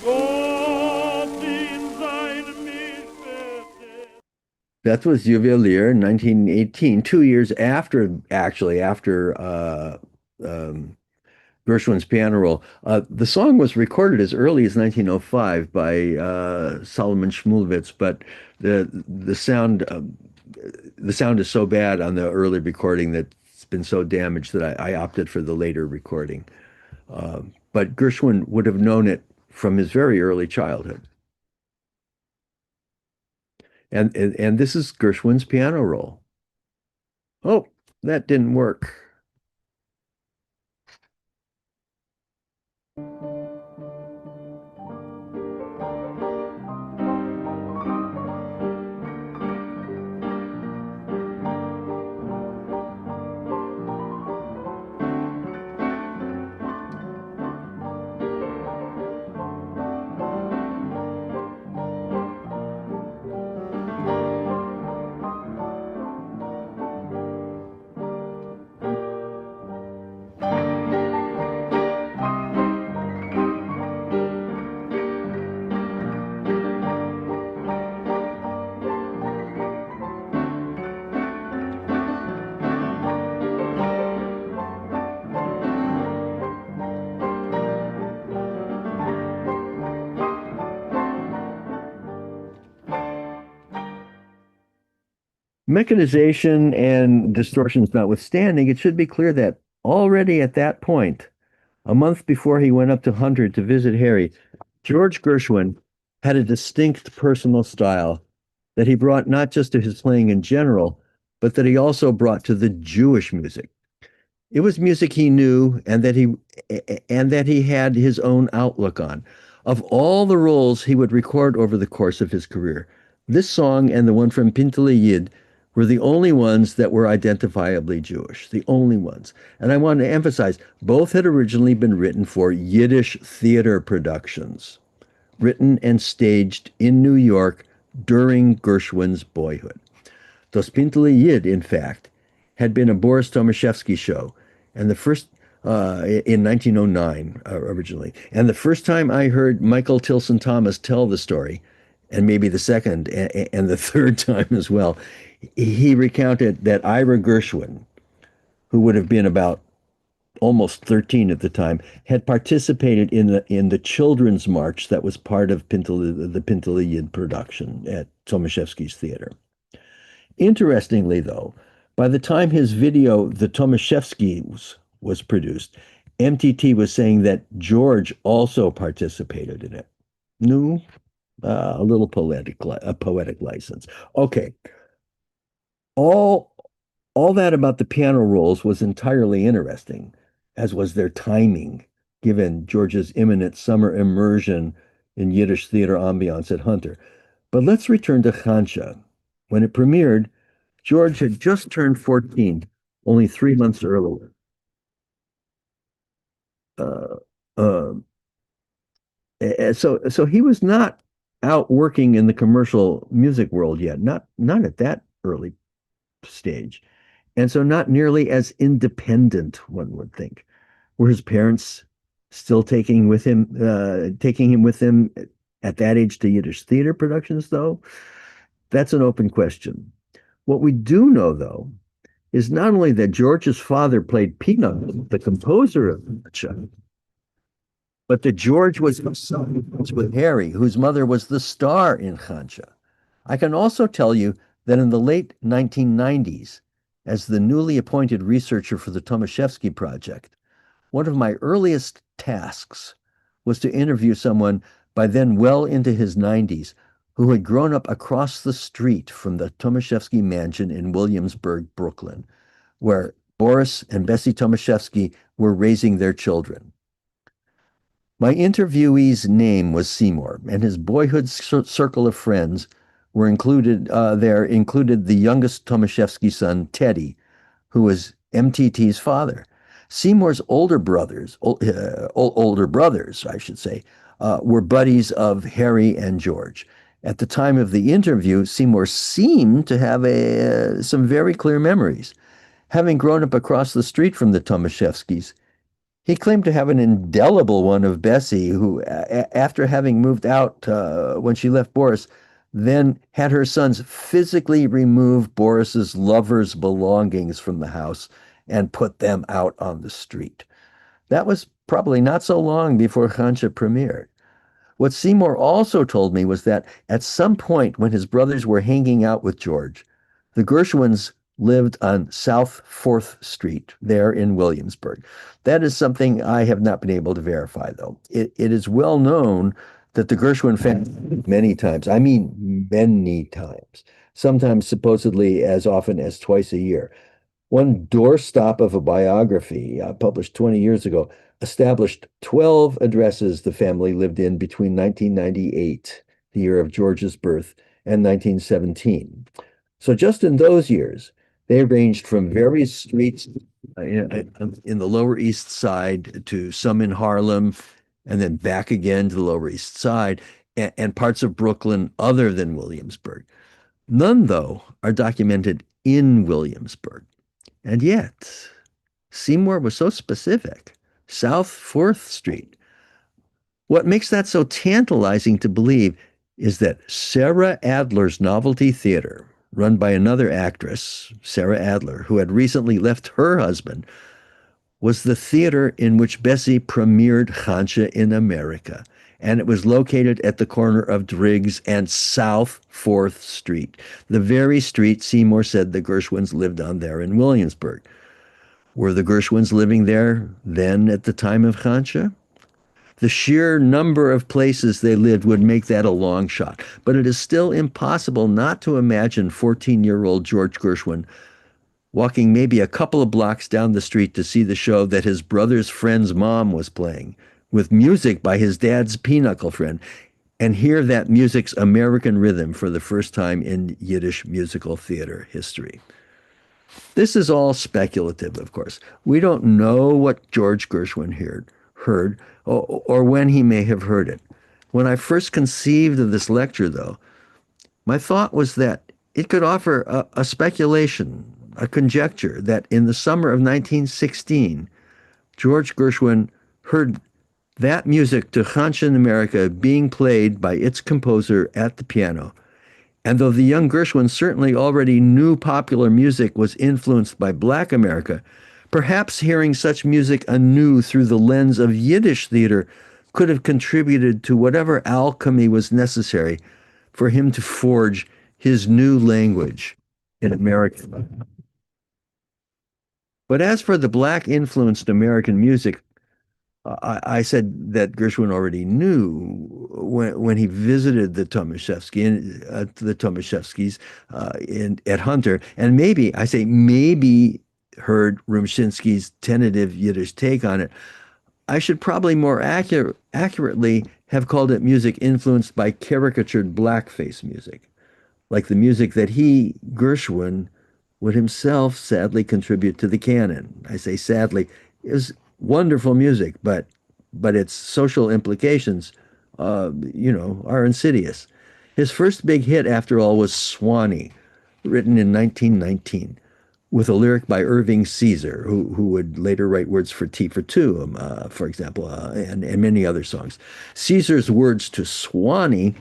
Gott in seinem Mishpat ist. That was Juwelier in 1918, 2 years after Gershwin's piano roll. The song was recorded as early as 1905 by Solomon Shmulevitz, but the sound is so bad on the early recording that it's been so damaged that I opted for the later recording. But Gershwin would have known it from his very early childhood. And this is Gershwin's piano roll. Oh, that didn't work. Mechanization and distortions notwithstanding, it should be clear that already at that point, a month before he went up to Hunter to visit Harry, George Gershwin had a distinct personal style that he brought not just to his playing in general, but that he also brought to the Jewish music. It was music he knew and that he had his own outlook on. Of all the roles he would record over the course of his career, this song and the one from Pintele Yid were the only ones that were identifiably Jewish, the only ones. And I want to emphasize, both had originally been written for Yiddish theater productions, written and staged in New York during Gershwin's boyhood. Das Pintele Yid, in fact, had been a Boris Thomashefsky show, and the first in 1909 originally. And the first time I heard Michael Tilson Thomas tell the story, and maybe the second and the third time as well, he recounted that Ira Gershwin, who would have been about almost 13 at the time, had participated in the children's march that was part of the Pintele Yid production at Thomashefsky's theater. Interestingly, though, by the time his video, The Thomashefskys, was produced, MTT was saying that George also participated in it. No, a little poetic license. Okay. All that about the piano rolls was entirely interesting, as was their timing, given George's imminent summer immersion in Yiddish theater ambiance at Hunter. But let's return to Khantshe. When it premiered, George had just turned 14, only 3 months earlier. So he was not out working in the commercial music world yet, not at that early stage, and so not nearly as independent, one would think. Were his parents still taking him with them at that age to Yiddish theater productions, though? That's an open question. What we do know, though, is not only that George's father played Peanut, the composer of Khantshe, but that George was himself with Harry, whose mother was the star in Khantshe. I can also tell you that in the late 1990s, as the newly appointed researcher for the Thomashefsky project, one of my earliest tasks was to interview someone by then well into his 90s who had grown up across the street from the Thomashefsky mansion in Williamsburg, Brooklyn, where Boris and Bessie Thomashefsky were raising their children. My interviewee's name was Seymour, and his boyhood circle of friends were included the youngest Thomashefsky son, Teddy, who was MTT's father. Seymour's older brothers, I should say, were buddies of Harry and George. At the time of the interview, Seymour seemed to have some very clear memories. Having grown up across the street from the Thomashefskys, he claimed to have an indelible one of Bessie, who, after having moved out when she left Boris, then had her sons physically remove Boris's lover's belongings from the house and put them out on the street. That was probably not so long before Khantshe premiered. What Seymour also told me was that at some point when his brothers were hanging out with George, the Gershwins lived on South 4th Street there in Williamsburg. That is something I have not been able to verify, though. It is well known that the Gershwin family many times, sometimes supposedly as often as twice a year. One doorstop of a biography published 20 years ago established 12 addresses the family lived in between 1998, the year of George's birth, and 1917. So just in those years, they ranged from various streets in the Lower East Side to some in Harlem, and then back again to the Lower East Side, and parts of Brooklyn other than Williamsburg. None, though, are documented in Williamsburg. And yet, Seymour was so specific. South 4th Street. What makes that so tantalizing to believe is that Sarah Adler's Novelty Theater, run by another actress, Sarah Adler, who had recently left her husband, was the theater in which Bessie premiered Khantshe in Amerike. and it was located at the corner of Driggs and South 4th Street, the very street Seymour said the Gershwins lived on there in Williamsburg. Were the Gershwins living there then at the time of Khantshe? The sheer number of places they lived would make that a long shot, but it is still impossible not to imagine 14-year-old George Gershwin walking maybe a couple of blocks down the street to see the show that his brother's friend's mom was playing, with music by his dad's pinochle friend, and hear that music's American rhythm for the first time in Yiddish musical theater history. This is all speculative, of course. We don't know what George Gershwin heard or when he may have heard it. When I first conceived of this lecture, though, my thought was that it could offer a speculation, a conjecture, that in the summer of 1916, George Gershwin heard that music to Khantshe in Amerike being played by its composer at the piano. And though the young Gershwin certainly already knew popular music was influenced by Black America, perhaps hearing such music anew through the lens of Yiddish theater could have contributed to whatever alchemy was necessary for him to forge his new language in America. But as for the Black-influenced American music, I said that Gershwin already knew when he visited the Thomashefskys at Hunter, and maybe heard Rumshinsky's tentative Yiddish take on it. I should probably more accurately have called it music influenced by caricatured blackface music, like the music that he, Gershwin, would himself sadly contribute to the canon. I say sadly. It was wonderful music, but its social implications, are insidious. His first big hit, after all, was Swanee, written in 1919, with a lyric by Irving Caesar, who would later write words for Tea for Two, for example, and many other songs. Caesar's words to Swanee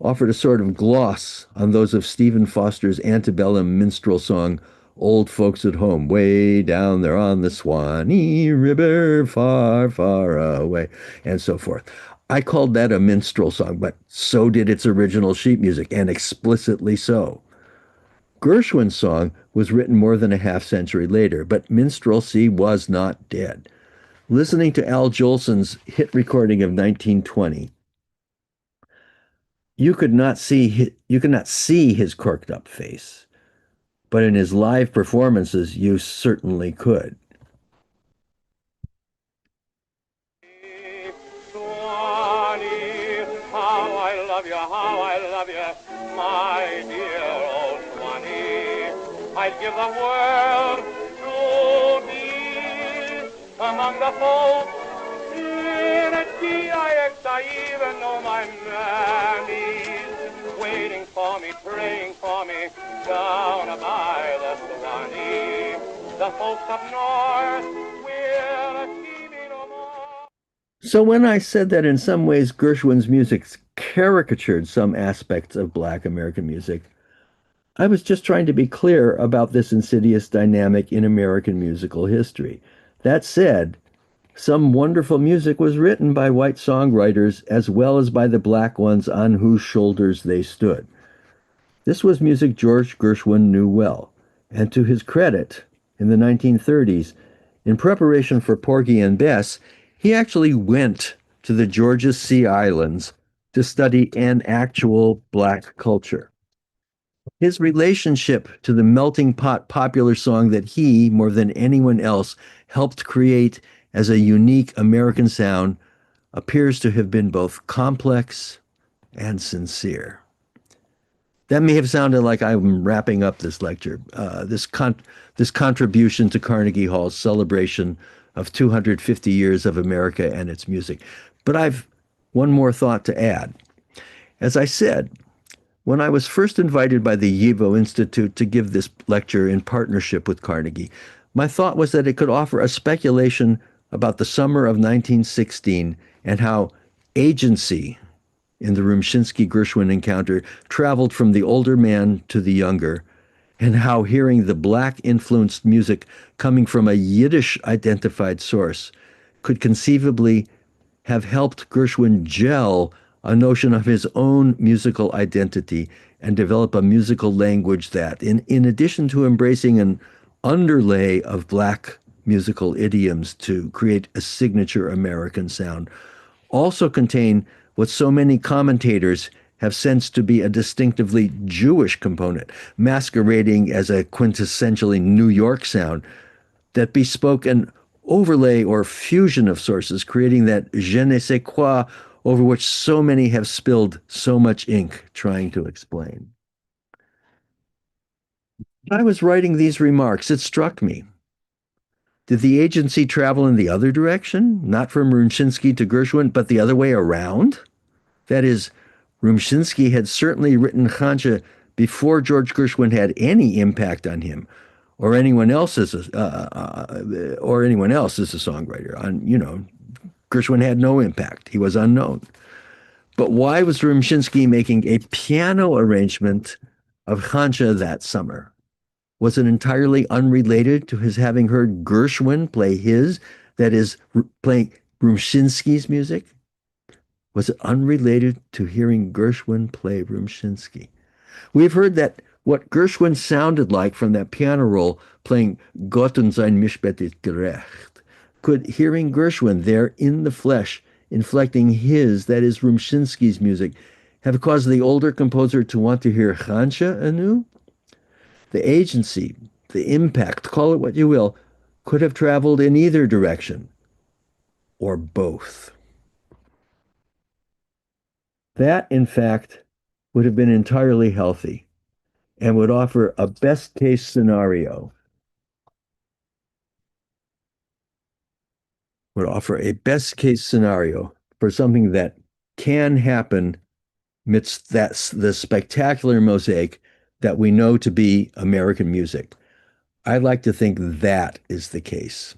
offered a sort of gloss on those of Stephen Foster's antebellum minstrel song, Old Folks at Home, way down there on the Swanee River, far, far away, and so forth. I called that a minstrel song, but so did its original sheet music, and explicitly so. Gershwin's song was written more than a half-century later, but minstrelsy was not dead. Listening to Al Jolson's hit recording of 1920, you could not see his corked-up face, but in his live performances, you certainly could. Swanee, how I love you, my dear old Swanee. I'd give the world to be among the folks in a GIX. I even know my mammies waiting for me, praying for me down by the Swanee. The folks up north will see me no more. So when I said that in some ways Gershwin's music caricatured some aspects of Black American music, I was just trying to be clear about this insidious dynamic in American musical history. That said, some wonderful music was written by white songwriters as well as by the Black ones on whose shoulders they stood. This was music George Gershwin knew well, and to his credit, in the 1930s, in preparation for Porgy and Bess, he actually went to the Georges Sea Islands to study an actual Black culture. His relationship to the melting pot popular song that he, more than anyone else, helped create as a unique American sound appears to have been both complex and sincere. That may have sounded like I'm wrapping up this lecture, this contribution to Carnegie Hall's celebration of 250 years of America and its music. But I've one more thought to add. As I said, when I was first invited by the YIVO Institute to give this lecture in partnership with Carnegie, my thought was that it could offer a speculation about the summer of 1916 and how agency in the Rumshinsky-Gershwin encounter traveled from the older man to the younger, and how hearing the Black-influenced music coming from a Yiddish-identified source could conceivably have helped Gershwin gel a notion of his own musical identity and develop a musical language that, in addition to embracing an underlay of Black musical idioms to create a signature American sound, also contain what so many commentators have sensed to be a distinctively Jewish component, masquerading as a quintessentially New York sound that bespoke an overlay or fusion of sources, creating that je ne sais quoi over which so many have spilled so much ink trying to explain. When I was writing these remarks, it struck me. Did the agency travel in the other direction? Not from Rumshinsky to Gershwin, but the other way around? That is, Rumshinsky had certainly written Khantshe before George Gershwin had any impact on him, or anyone else as a songwriter. Gershwin had no impact. He was unknown. But why was Rumshinsky making a piano arrangement of Khantshe that summer? Was it entirely unrelated to his having heard Gershwin play that is, playing Rumshinsky's music? Was it unrelated to hearing Gershwin play Rumshinsky? We've heard that what Gershwin sounded like from that piano roll playing Gott und sein Mischbett ist gerecht. Could hearing Gershwin there in the flesh, inflecting that is Rumshinsky's music, have caused the older composer to want to hear Khantshe anew? The agency, the impact, call it what you will, could have traveled in either direction, or both. That, in fact, would have been entirely healthy and would offer a best-case scenario. Would offer a best-case scenario for something that can happen amidst the spectacular mosaic that we know to be American music. I'd like to think that is the case.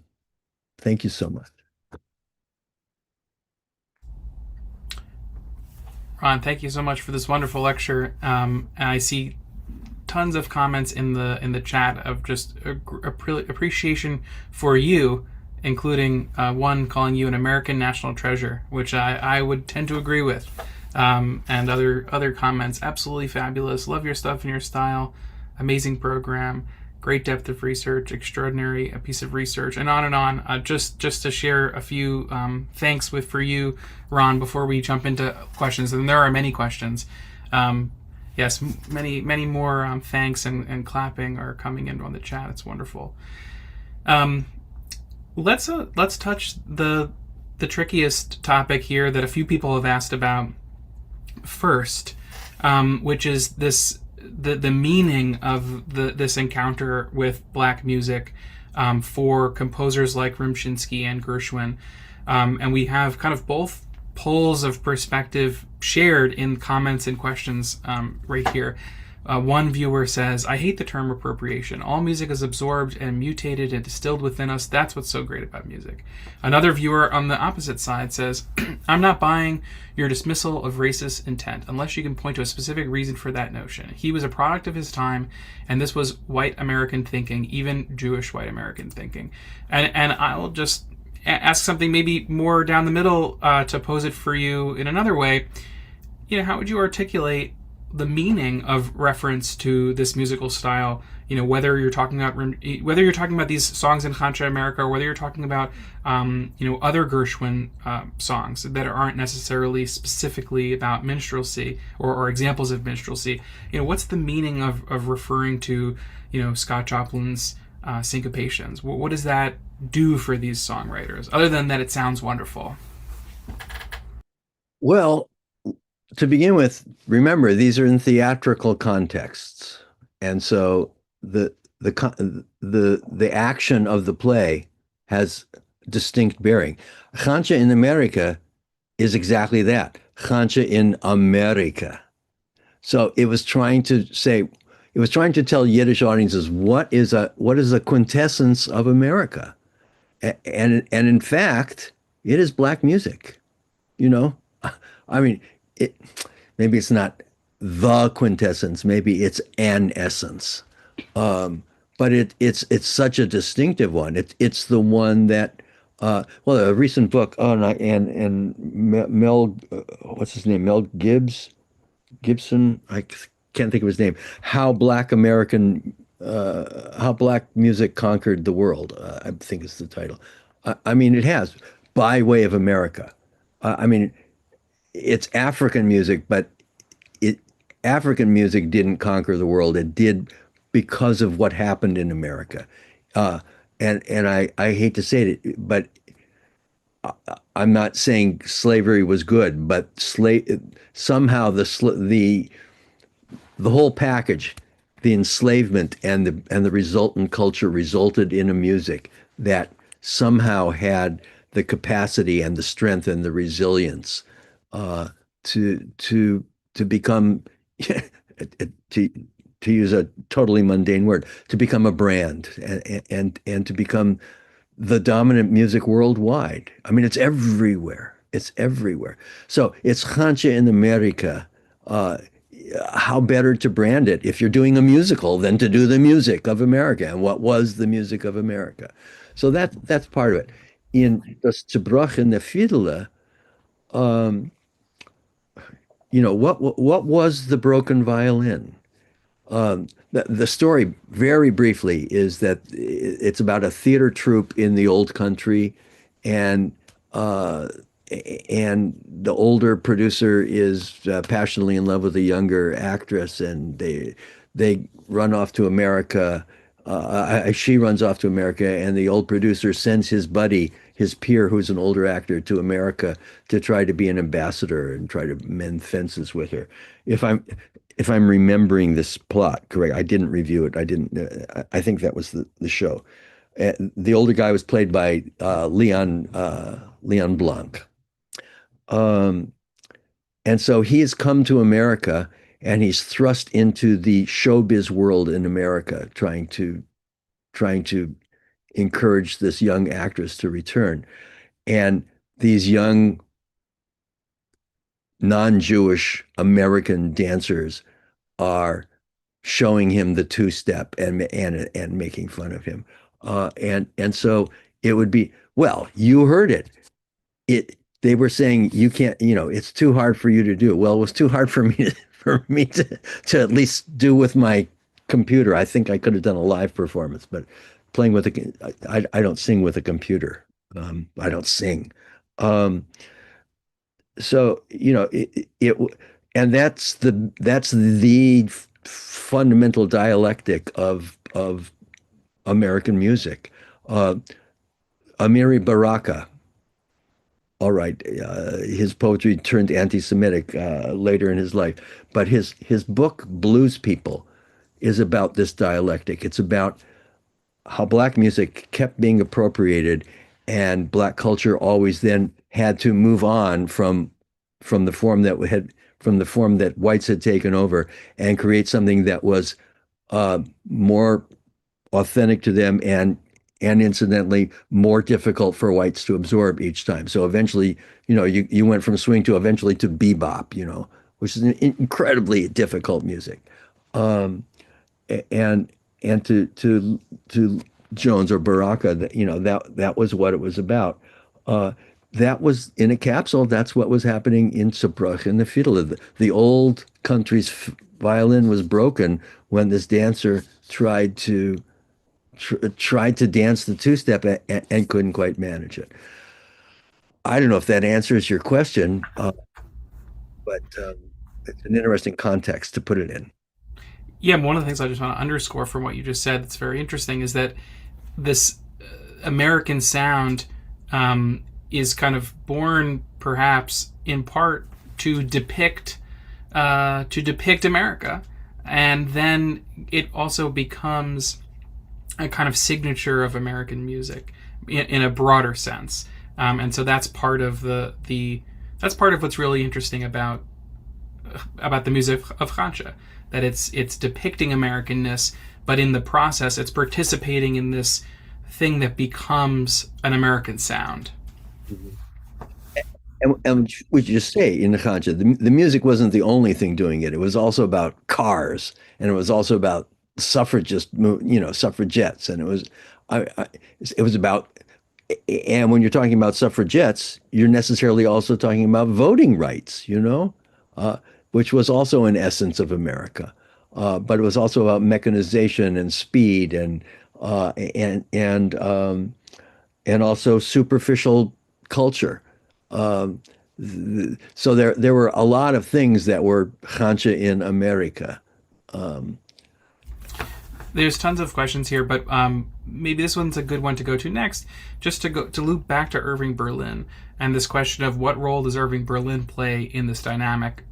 Thank you so much. Ron, thank you so much for this wonderful lecture. And I see tons of comments in the chat of just appreciation for you, including one calling you an American national treasure, which I would tend to agree with. And other comments, absolutely fabulous. Love your stuff and your style. Amazing program. Great depth of research. Extraordinary a piece of research. And on and on. Just to share a few thanks for you, Ron, before we jump into questions. And there are many questions. Yes, many more thanks and clapping are coming in on the chat. It's wonderful. Let's touch the trickiest topic here that a few people have asked about first, which is the meaning of this encounter with Black music for composers like Rumshinsky and Gershwin. And we have kind of both poles of perspective shared in comments and questions right here. One viewer says, I hate the term appropriation. All music is absorbed and mutated and distilled within us. That's what's so great about music. Another viewer on the opposite side says, I'm not buying your dismissal of racist intent unless you can point to a specific reason for that notion. He was a product of his time, and this was white American thinking, even Jewish white American thinking. And I'll just ask something maybe more down the middle to pose it for you in another way. How would you articulate the meaning of reference to this musical style? Whether you're talking about these songs in Khantshe Amerike, or whether you're talking about other Gershwin songs that aren't necessarily specifically about minstrelsy or examples of minstrelsy. What's the meaning of referring to Scott Joplin's syncopations? What does that do for these songwriters, other than that it sounds wonderful? Well, to begin with, remember, these are in theatrical contexts. And so the action of the play has distinct bearing. Khantshe in Amerike is exactly that. Khantshe in Amerike. So it was trying to tell Yiddish audiences what is a quintessence of America. And in fact, it is Black music. I mean, maybe it's not the quintessence, maybe it's an essence, but it's such a distinctive one. It's the one that Well, a recent book. Oh, and Mel, what's his name? Mel Gibson. Can't think of his name. How Black Music Conquered the World. I think is the title. I mean, it has by way of America. I mean, it's African music, but it African music didn't conquer the world. It did because of what happened in America. Uh, and I hate to say it, but I'm not saying slavery was good, but slave somehow the whole package, the enslavement and the resultant culture resulted in a music that somehow had the capacity and the strength and the resilience uh, to become to to use a totally mundane word, to become a brand and to become the dominant music worldwide. I mean, it's everywhere. It's everywhere. So it's Khantshe in America. Uh, how better to brand it if you're doing a musical than to do the music of America? And what was the music of America? So that's part of it. In das Zerbrochene Fiddle, um, what was the broken violin? The story, very briefly, is that it's about a theater troupe in the old country, and uh, and the older producer is passionately in love with a younger actress, and they run off to America. She runs off to America, and the old producer sends his buddy, his peer, who's an older actor, to America to try to be an ambassador and try to mend fences with her. If I'm if I'm remembering this plot correct, I didn't review it. I didn't. I think that was the show. The older guy was played by Leon Blanc. Um, and so he has come to America and he's thrust into the showbiz world in America, trying to encourage this young actress to return. And these young non-Jewish American dancers are showing him the two-step and making fun of him. And so it would be, well, you heard it. They were saying you can't, it's too hard for you to do. Well, it was too hard for me to at least do with my computer. I think I could have done a live performance, but playing with I don't sing with a computer. I don't sing. Um, so and that's the fundamental dialectic of American music. Amiri Baraka, all right, his poetry turned anti-Semitic later in his life, but his book Blues People is about this dialectic. It's about how black music kept being appropriated, and black culture always then had to move on from the form that whites had taken over and create something that was more authentic to them and incidentally more difficult for whites to absorb each time. So eventually, you went from swing to eventually to bebop, which is an incredibly difficult music. Um, and to Jones or Baraka, that was what it was about. Uh, that was in a capsule. That's what was happening in Zerbrochene in the fiddle. The old country's violin was broken when this dancer tried to dance the two-step and couldn't quite manage it. I don't know if that answers your question, but it's an interesting context to put it in. Yeah, one of the things I just want to underscore from what you just said that's very interesting is that this American sound is kind of born, perhaps in part, to depict America, and then it also becomes a kind of signature of American music in a broader sense, and so that's part of that's part of what's really interesting about the music of Khantshe, that it's depicting Americanness, but in the process it's participating in this thing that becomes an American sound. And we should just say in the Khantshe, the music wasn't the only thing doing it. It was also about cars, and it was also about suffragettes, and it was about And when you're talking about suffragettes, you're necessarily also talking about voting rights, uh, which was also an essence of America. But it was also about mechanization and speed and also superficial culture. Um, so there were a lot of things that were Khantshe in America. Um, There's tons of questions here, but maybe this one's a good one to go to next, just to loop back to Irving Berlin and this question of what role does Irving Berlin play in this dynamic.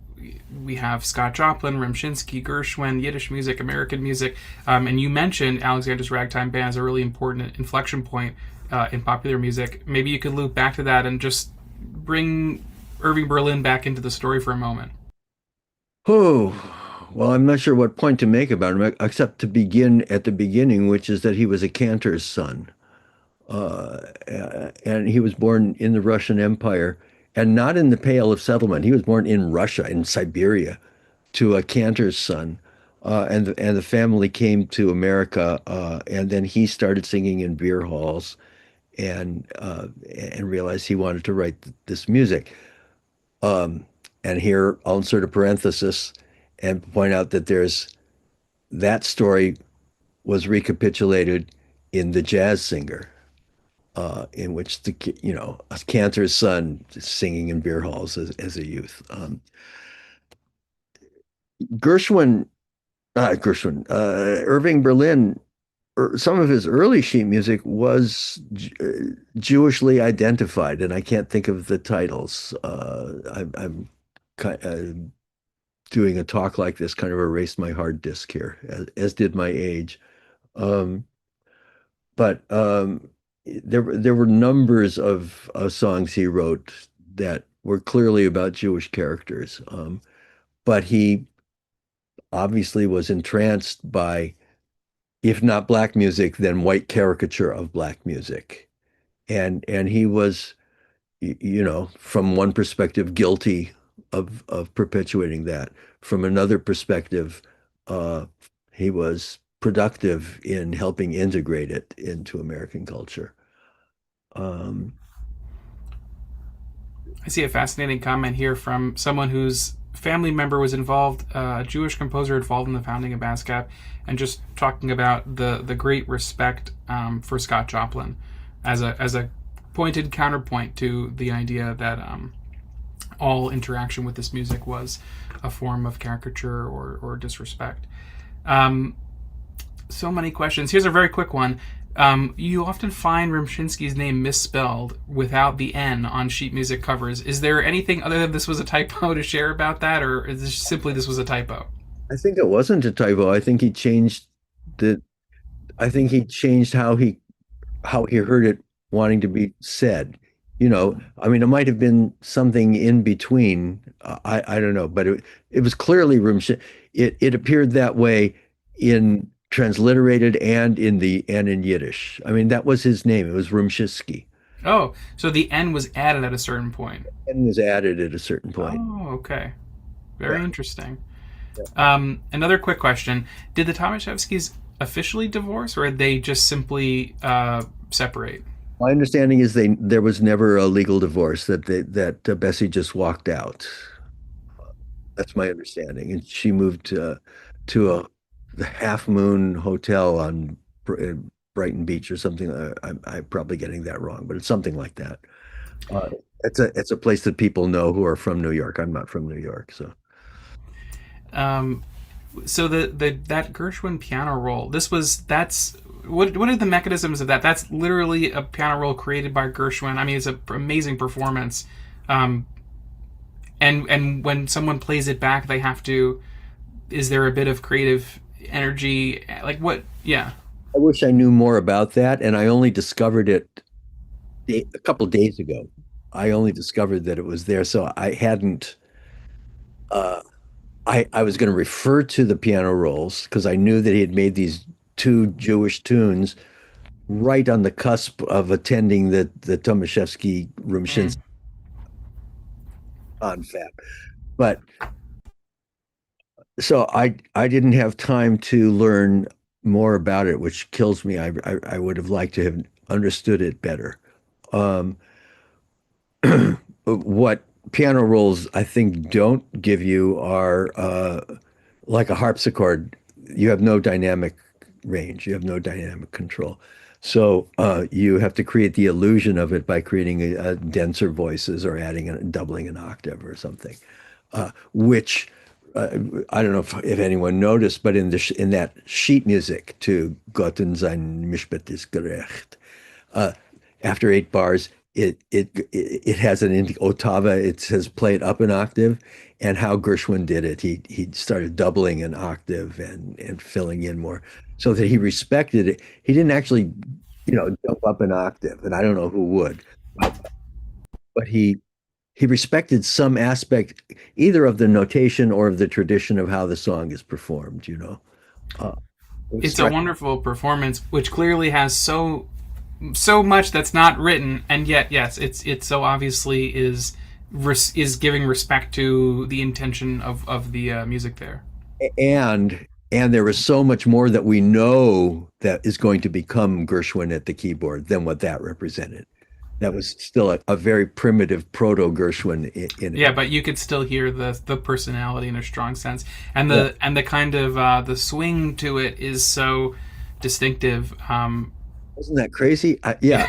We have Scott Joplin, Rumshinsky, Gershwin, Yiddish music, American music, and you mentioned Alexander's Ragtime Band as a really important inflection point in popular music. Maybe you could loop back to that and just bring Irving Berlin back into the story for a moment. oh, well, I'm not sure what point to make about him, except to begin at the beginning, which is that he was a cantor's son. Uh, and he was born in the Russian Empire and not in the Pale of Settlement. He was born in Russia, in Siberia, to a cantor's son. And the family came to America, and then he started singing in beer halls and realized he wanted to write this music. Um, and here I'll insert a parenthesis and point out that there's that story was recapitulated in The Jazz Singer, in which a cantor's son is singing in beer halls as a youth. Gershwin, Irving Berlin, some of his early sheet music was Jewishly identified, and I can't think of the titles. I'm doing a talk like this kind of erased my hard disk here, as did my age. Um, but there were numbers of songs he wrote that were clearly about Jewish characters. But he obviously was entranced by, if not black music, then white caricature of black music. And he was, from one perspective, guilty of perpetuating that. From another perspective, uh, he was productive in helping integrate it into American culture. Um, I see a fascinating comment here from someone whose family member was involved, a Jewish composer involved in the founding of ASCAP, and just talking about the great respect for Scott Joplin as a pointed counterpoint to the idea that all interaction with this music was a form of caricature or disrespect. So many questions. Here's a very quick one. You often find Rumshinsky's name misspelled without the N on sheet music covers. Is there anything other than this was a typo to share about that, or is this simply this was a typo? I think it wasn't a typo. The I think he changed how he heard it wanting to be said. I mean, it might have been something in between. I don't know, but it was clearly It appeared that way in transliterated and in Yiddish. I mean, that was his name. It was Rumshinsky. Oh, so the N was added at a certain point. And was added at a certain point. Oh, okay. Very interesting. Yeah. Another quick question. Did the Thomashefskys officially divorce, or did they just simply separate? My understanding is there was never a legal divorce, that Bessie just walked out. That's my understanding. And she moved the Half Moon Hotel on Brighton Beach or something. I'm probably getting that wrong, but it's something like that. It's a place that people know who are from New York. I'm not from New York, so. So that Gershwin piano roll. That's what are the mechanisms of that? That's literally a piano roll created by Gershwin. I mean, it's an amazing performance. And when someone plays it back, they have to. Is there a bit of creative energy? Like what? Yeah. I wish I knew more about that, and I only discovered it a couple of days ago. I only discovered that it was there, so I hadn't. I was going to refer to the piano rolls because I knew that he had made these two Jewish tunes right on the cusp of attending the Thomashefsky Rumshinsky confab. But so I didn't have time to learn more about it, which kills me. I would have liked to have understood it better. Um, what piano rolls I think don't give you are like a harpsichord. You have no dynamic range. You have no dynamic control. So you have to create the illusion of it by creating denser voices or adding doubling an octave or something. Which I don't know if anyone noticed, but in that sheet music to Gott und sein Mishpat ist gerecht, uh, after 8 bars, it has an ottava. It says play it up an octave, and how Gershwin did it, he started doubling an octave and filling in more, so that he respected it. He didn't actually, jump up an octave, and I don't know who would, but he respected some aspect either of the notation or of the tradition of how the song is performed. Uh, It's a wonderful performance, which clearly has so much that's not written, and yet yes, it's so obviously is giving respect to the intention of the music there. and there is so much more that we know that is going to become Gershwin at the keyboard than what that represented. That was still a very primitive proto Gershwin in it. Yeah, but you could still hear the personality in a strong sense, and the kind of the swing to it is so distinctive. Isn't that crazy? Yeah.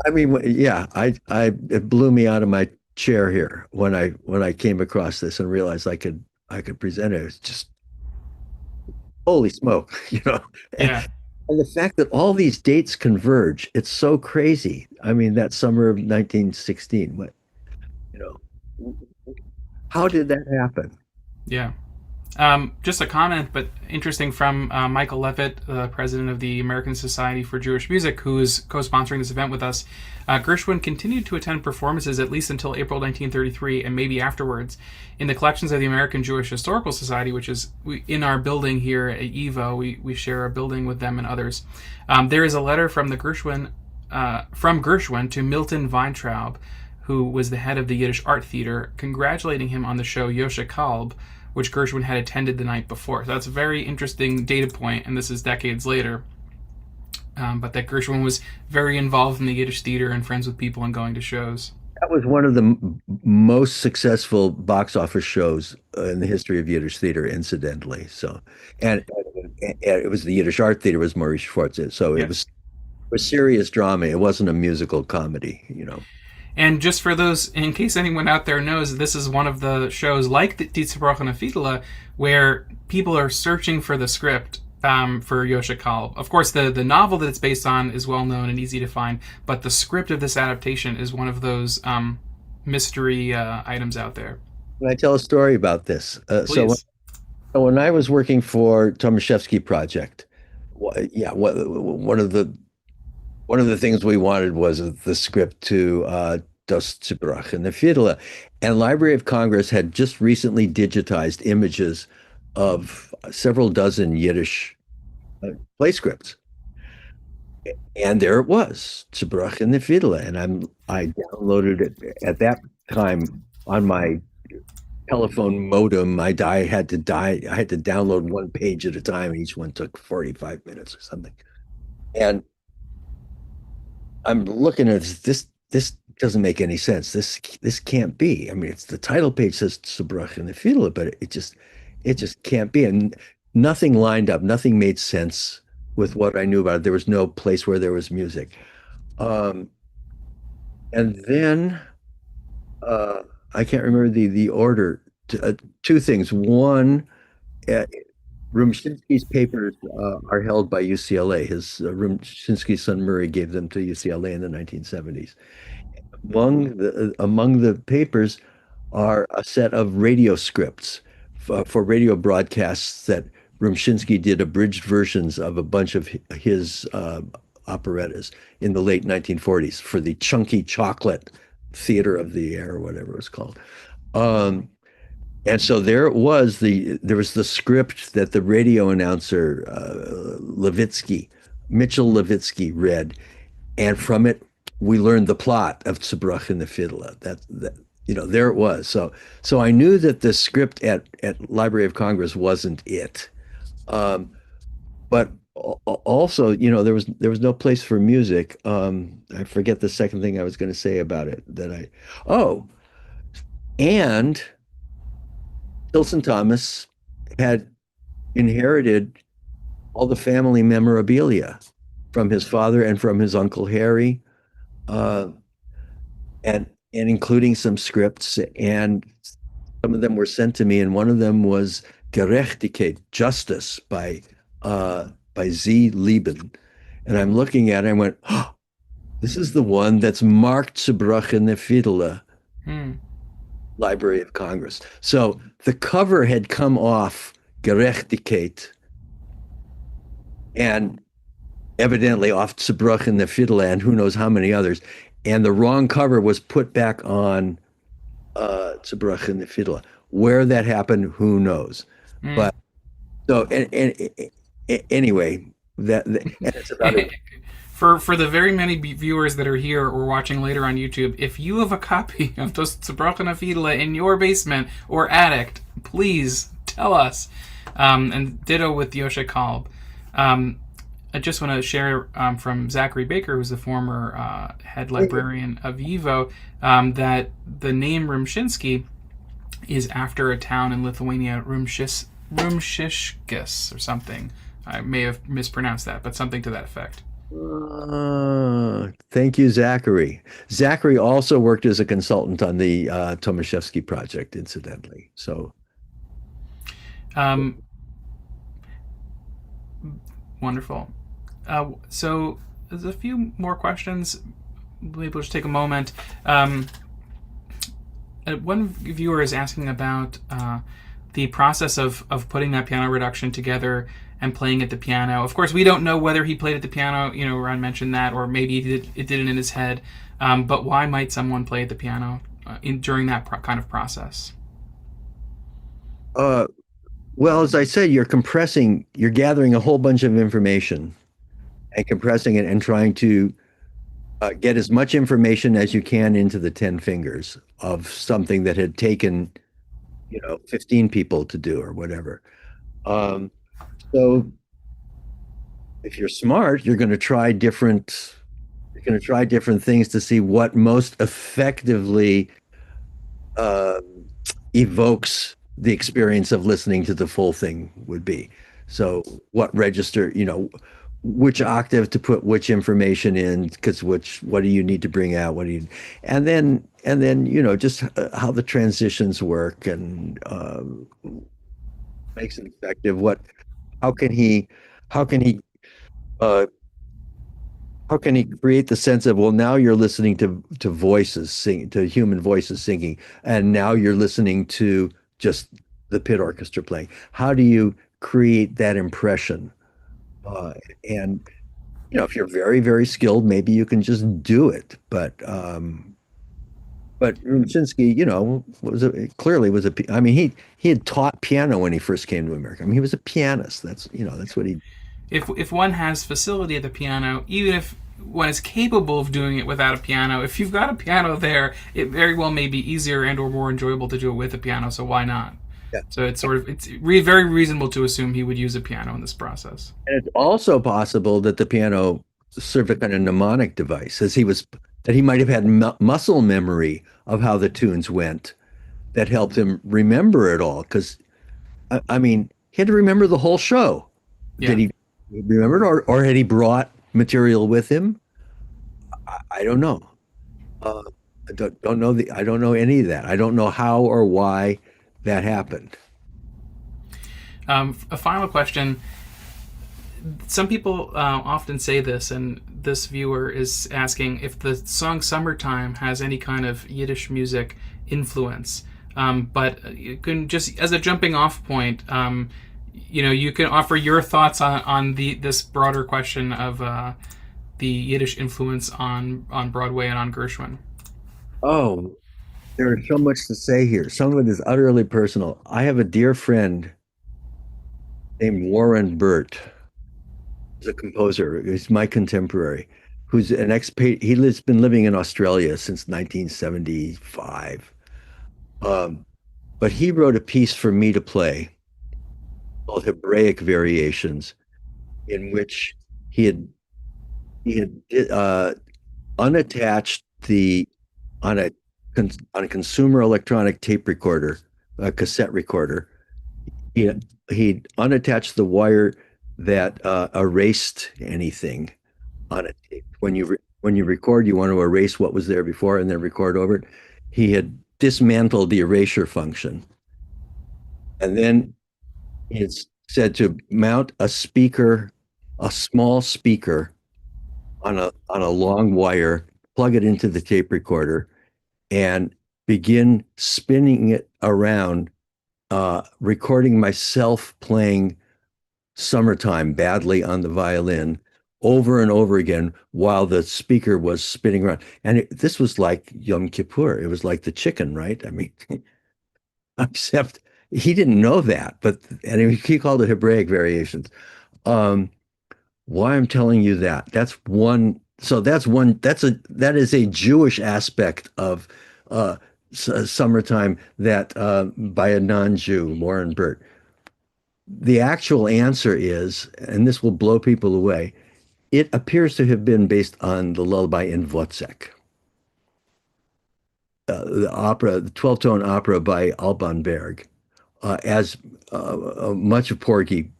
I mean, yeah, it blew me out of my chair here when I came across this and realized I could present it. It was just holy smoke. Yeah. And the fact that all these dates converge, it's so crazy. I mean, that summer of 1916, you know, how did that happen? Yeah. Just a comment, but interesting from Michael Levitt, the president of the American Society for Jewish Music, who is co-sponsoring this event with us. Gershwin continued to attend performances at least until April 1933 and maybe afterwards in the collections of the American Jewish Historical Society, which is in our building here at YIVO. We share a building with them and others. There is a letter from Gershwin to Milton Weintraub, who was the head of the Yiddish Art Theater, congratulating him on the show Yosha Kalb, which Gershwin had attended the night before. So that's a very interesting data point, and this is decades later. But that Gershwin was very involved in the Yiddish theater and friends with people and going to shows. That was one of the most successful box office shows in the history of Yiddish theater, incidentally. So, and it was the Yiddish Art Theater, was Maurice Schwartz. So it was serious drama. It wasn't a musical comedy. And just for those, in case anyone out there knows, this is one of the shows like the Die Zerbrochene Fiedle, where people are searching for the script for Yosha Kalb. Of course, the novel that it's based on is well known and easy to find, but the script of this adaptation is one of those mystery items out there. Can I tell a story about this? Please. So when I was working for Thomashefsky project, one of the things we wanted was the script to Das Zerbrochene Fiedle, and Library of Congress had just recently digitized images of several dozen Yiddish play scripts, and there it was, Zerbrochene Fiedle, and I downloaded it at that time on my telephone modem. I had to download one page at a time, and each one took 45 minutes or something, and I'm looking at this doesn't make any sense. This can't be. I mean, it's the title page says Zerbrochene Fiedle, but it just can't be. And nothing lined up. Nothing made sense with what I knew about it. There was no place where there was music. And then I can't remember the order. Two things. One, Rumshinsky's papers are held by UCLA. Rumshinsky's son Murray gave them to UCLA in the 1970s. Among the papers are a set of radio scripts for radio broadcasts that Rumshinsky did abridged versions of a bunch of his operettas in the late 1940s for the Chunky Chocolate Theater of the Air, or whatever it was called. And so there was the script that the radio announcer Mitchell Levitsky read, and from it we learned the plot of Zerbrochene Fiedle. That there it was. So I knew that the script at Library of Congress wasn't it, but Also, there was no place for music. I forget the second thing I was going to say about it that I, oh, and Tilson Thomas had inherited all the family memorabilia from his father and from his uncle Harry, uh, and including some scripts, and some of them were sent to me, and one of them was Gerechtigkeit, Justice by Z. Lieben. And I'm looking at it and I went, oh, this is the one that's marked Zerbrochene Fiddle, Library of Congress. So the cover had come off Gerechtigkeit and evidently off Zerbrochene Fiddle and who knows how many others. And the wrong cover was put back on Zerbrochene Fiddle. Where that happened, who knows? But so anyway, and it's about it. For the very many viewers that are here or watching later on YouTube, if you have a copy of Das Zerbrochene Fiddle in your basement or attic, please tell us. And ditto with Yoshe Kalb. I just want to share from Zachary Baker, who's the former head librarian of YIVO, that the name Rumshinsky is after a town in Lithuania, Rumšiškės or something. I may have mispronounced that, but something to that effect. Thank you, Zachary. Zachary also worked as a consultant on the Thomashefsky project, incidentally. So, wonderful. So there's a few more questions. Maybe we'll just take a moment. One viewer is asking about the process of putting that piano reduction together and playing at the piano. Of course, we don't know whether he played at the piano. Ron mentioned that, or maybe it did it in his head. But why might someone play at the piano during that kind of process? Well, as I said, you're gathering a whole bunch of information and compressing it and trying to get as much information as you can into the 10 fingers of something that had taken, 15 people to do or whatever. So if you're smart, you're going to try different things to see what most effectively evokes the experience of listening to the full thing would be. So what register, which octave to put which information in, because what do you need to bring out? And then just how the transitions work and makes it effective. How can he create the sense of, well, now you're listening to voices sing, to human voices singing, and now you're listening to just the pit orchestra playing. How do you create that impression? And if you're very, very skilled, maybe you can just do it. But Rumshinsky, he had taught piano when he first came to America. I mean, he was a pianist. That's what he. If one has facility at the piano, even if one is capable of doing it without a piano, if you've got a piano there, it very well may be easier and or more enjoyable to do it with a piano. So why not? Yeah. So it's very reasonable to assume he would use a piano in this process. And it's also possible that the piano served a kind of mnemonic device, that he might have had muscle memory of how the tunes went that helped him remember it all. Because, he had to remember the whole show. Yeah. Did he remember it, or had he brought material with him? I don't know. I don't know I don't know any of that. I don't know how or why that happened. A final question. Some people often say this, and this viewer is asking if the song Summertime has any kind of Yiddish music influence. But you can just, as a jumping off point, you can offer your thoughts on this broader question of the Yiddish influence on Broadway and on Gershwin. Oh, there's so much to say here. Some of it is utterly personal. I have a dear friend named Warren Burt. He's a composer. He's my contemporary, who's an expat. He's been living in Australia since 1975. But he wrote a piece for me to play called Hebraic Variations. in which he had he had unattached the on a on a consumer electronic tape recorder, a cassette recorder. He he unattached the wire that erased anything on a tape. When you record, you want to erase what was there before and then record over it. He had dismantled the erasure function, and then it's said to mount a speaker, a small speaker on a long wire, plug it into the tape recorder, and begin spinning it around, recording myself playing Summertime badly on the violin over and over again while the speaker was spinning around. And this was like Yom Kippur. It was like the chicken, right? I mean, except he didn't know that, but and he called it Hebraic variations. Um, why I'm telling you that? That's one. So that's one. That is a Jewish aspect of uh, Summertime that by a non-Jew, Warren Burt. The actual answer is, and this will blow people away, it appears to have been based on the lullaby in Wozzeck, the opera, the 12-tone opera by Alban Berg, as much of Porgy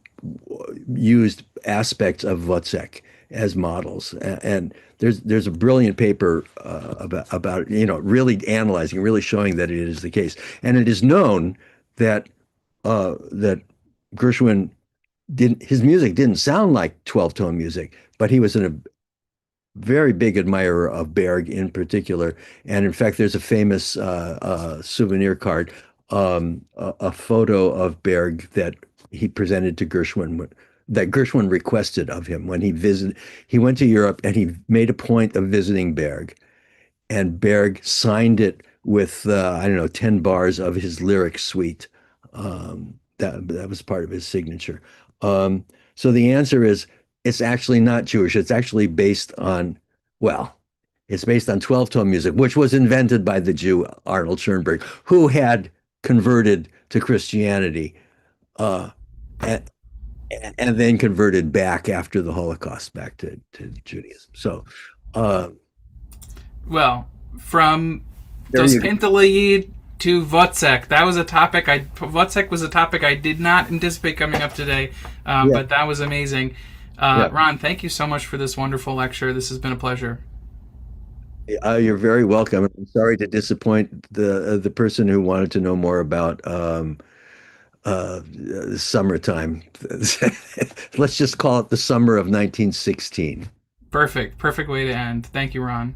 used aspects of Wozzeck as models. And there's a brilliant paper about really analyzing, really showing that it is the case. And it is known that that Gershwin didn't his music didn't sound like 12-tone music, but he was a very big admirer of Berg in particular. And in fact, there's a famous souvenir card, a photo of Berg that he presented to Gershwin, that Gershwin requested of him when he visited. He went to Europe and he made a point of visiting Berg, and Berg signed it with I don't know 10 bars of his lyric suite. That was part of his signature. So the answer is it's actually not Jewish. It's actually based on, well, it's based on 12-tone music, which was invented by the Jew Arnold Schoenberg, who had converted to Christianity, and, and then converted back after the Holocaust back to Judaism. So, Well, from there Dos you go. Pintalaid to Wozzeck, Wozzeck was a topic I did not anticipate coming up today, Yeah. but that was amazing. Yeah. Ron, thank you so much for this wonderful lecture. This has been a pleasure. You're very welcome. I'm sorry to disappoint the person who wanted to know more about summertime. Let's just call it the summer of 1916. Perfect way to end. Thank you, Ron.